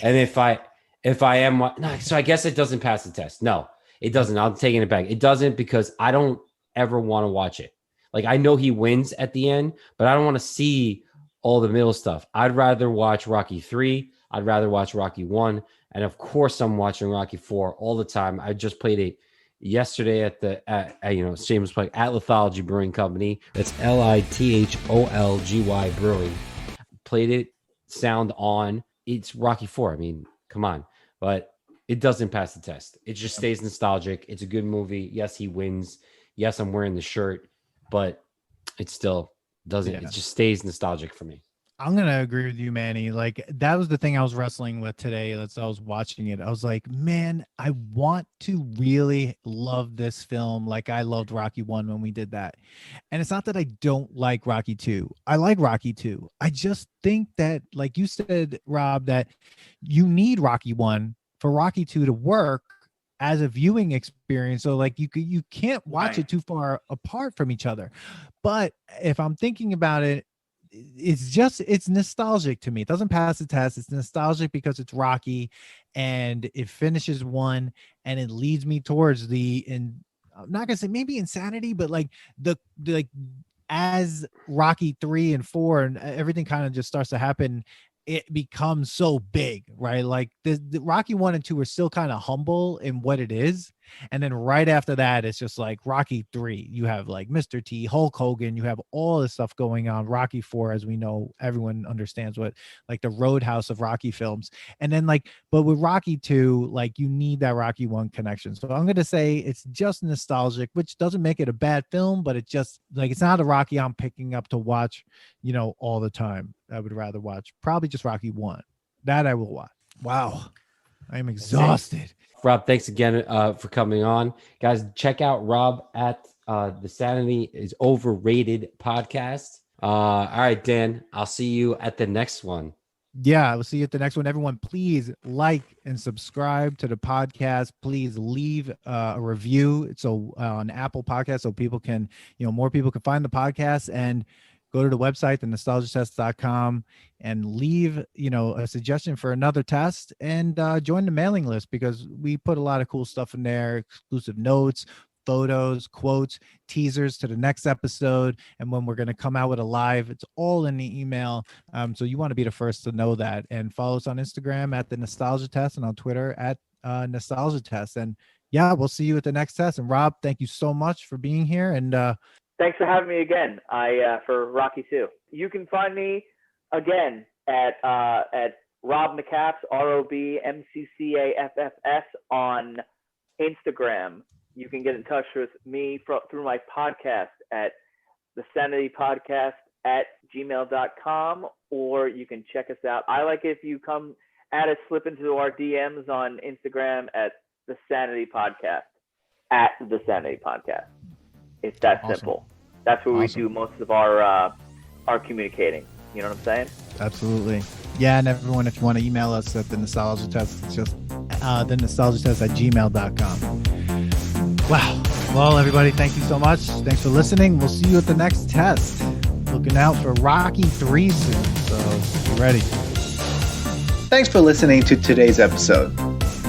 And if I am, no, so I guess it doesn't pass the test. No, it doesn't. I'm taking it back. It doesn't because I don't ever want to watch it. Like I know he wins at the end, but I don't want to see all the middle stuff. I'd rather watch Rocky 3. I'd rather watch Rocky 1. And of course I'm watching Rocky 4 all the time. I just played it yesterday at shameless plug at Lithology Brewing Company. That's LITHOLGY Brewing. Played it, sound on. It's Rocky 4. I mean, come on. But it doesn't pass the test. It just stays nostalgic. It's a good movie. Yes, he wins. Yes, I'm wearing the shirt, but it still doesn't. Yeah. It just stays nostalgic for me. I'm gonna agree with you, Manny. Like that was the thing I was wrestling with today. As I was watching it, I was like, man, I want to really love this film like I loved Rocky 1 when we did that. And it's not that I don't like Rocky 2. I like Rocky 2. I just think that, like you said, Rob, that you need Rocky 1 for Rocky 2 to work as a viewing experience. So like you can't watch Right. it too far apart from each other. But if I'm thinking about it, it's nostalgic to me. It doesn't pass the test. It's nostalgic because it's Rocky and it finishes one and it leads me towards I'm not gonna say maybe insanity, but like the as Rocky 3 and 4 and everything kind of just starts to happen, it becomes so big, right? Like the Rocky 1 and 2 are still kind of humble in what it is. And then right after that, it's just like Rocky 3. You have like Mr. T, Hulk Hogan, you have all this stuff going on. Rocky 4, as we know, everyone understands what like the roadhouse of Rocky films. And then but with Rocky 2, like you need that Rocky 1 connection. So I'm gonna say it's just nostalgic, which doesn't make it a bad film, but it just like it's not a Rocky I'm picking up to watch, all the time. I would rather watch probably just Rocky 1. That I will watch. Wow. I am exhausted. Rob, thanks again for coming on. Guys, check out Rob at the Sanity is Overrated podcast. All right, Dan, I'll see you at the next one. Yeah, we'll see you at the next one. Everyone, please like and subscribe to the podcast. Please leave a review on Apple Podcasts so people can, more people can find the podcast, and go to the website, thenostalgiatest.com, and leave, a suggestion for another test, and join the mailing list because we put a lot of cool stuff in there, exclusive notes, photos, quotes, teasers to the next episode. And when we're going to come out with a live, it's all in the email. So you want to be the first to know that. And follow us on Instagram at the Nostalgia Test and on Twitter at nostalgia test. And yeah, we'll see you at the next test. And Rob, thank you so much for being here. And Thanks for having me again. For Rocky 2. You can find me again at Rob McCaffs, ROBMCCAFFS on Instagram. You can get in touch with me through my podcast at the Sanity Podcast at gmail.com, or you can check us out. I like it if you come at us, slip into our DMs on Instagram at the Sanity Podcast, at the Sanity Podcast. It's that simple. That's where we do most of our communicating. You know what I'm saying? Absolutely. Yeah, and everyone, if you want to email us at the nostalgia test, it's just the nostalgia test at gmail.com. Wow. Well, everybody, thank you so much. Thanks for listening. We'll see you at the next test. Looking out for Rocky 3 soon, so be ready. Thanks for listening to today's episode.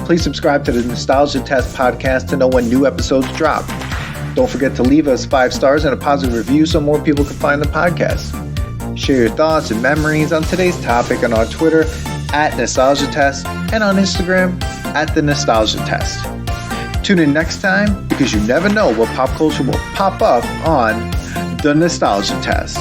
Please subscribe to the Nostalgia Test podcast to know when new episodes drop. Don't forget to leave us 5 stars and a positive review so more people can find the podcast. Share your thoughts and memories on today's topic on our Twitter at Nostalgia Test and on Instagram at The Nostalgia Test. Tune in next time because you never know what pop culture will pop up on The Nostalgia Test.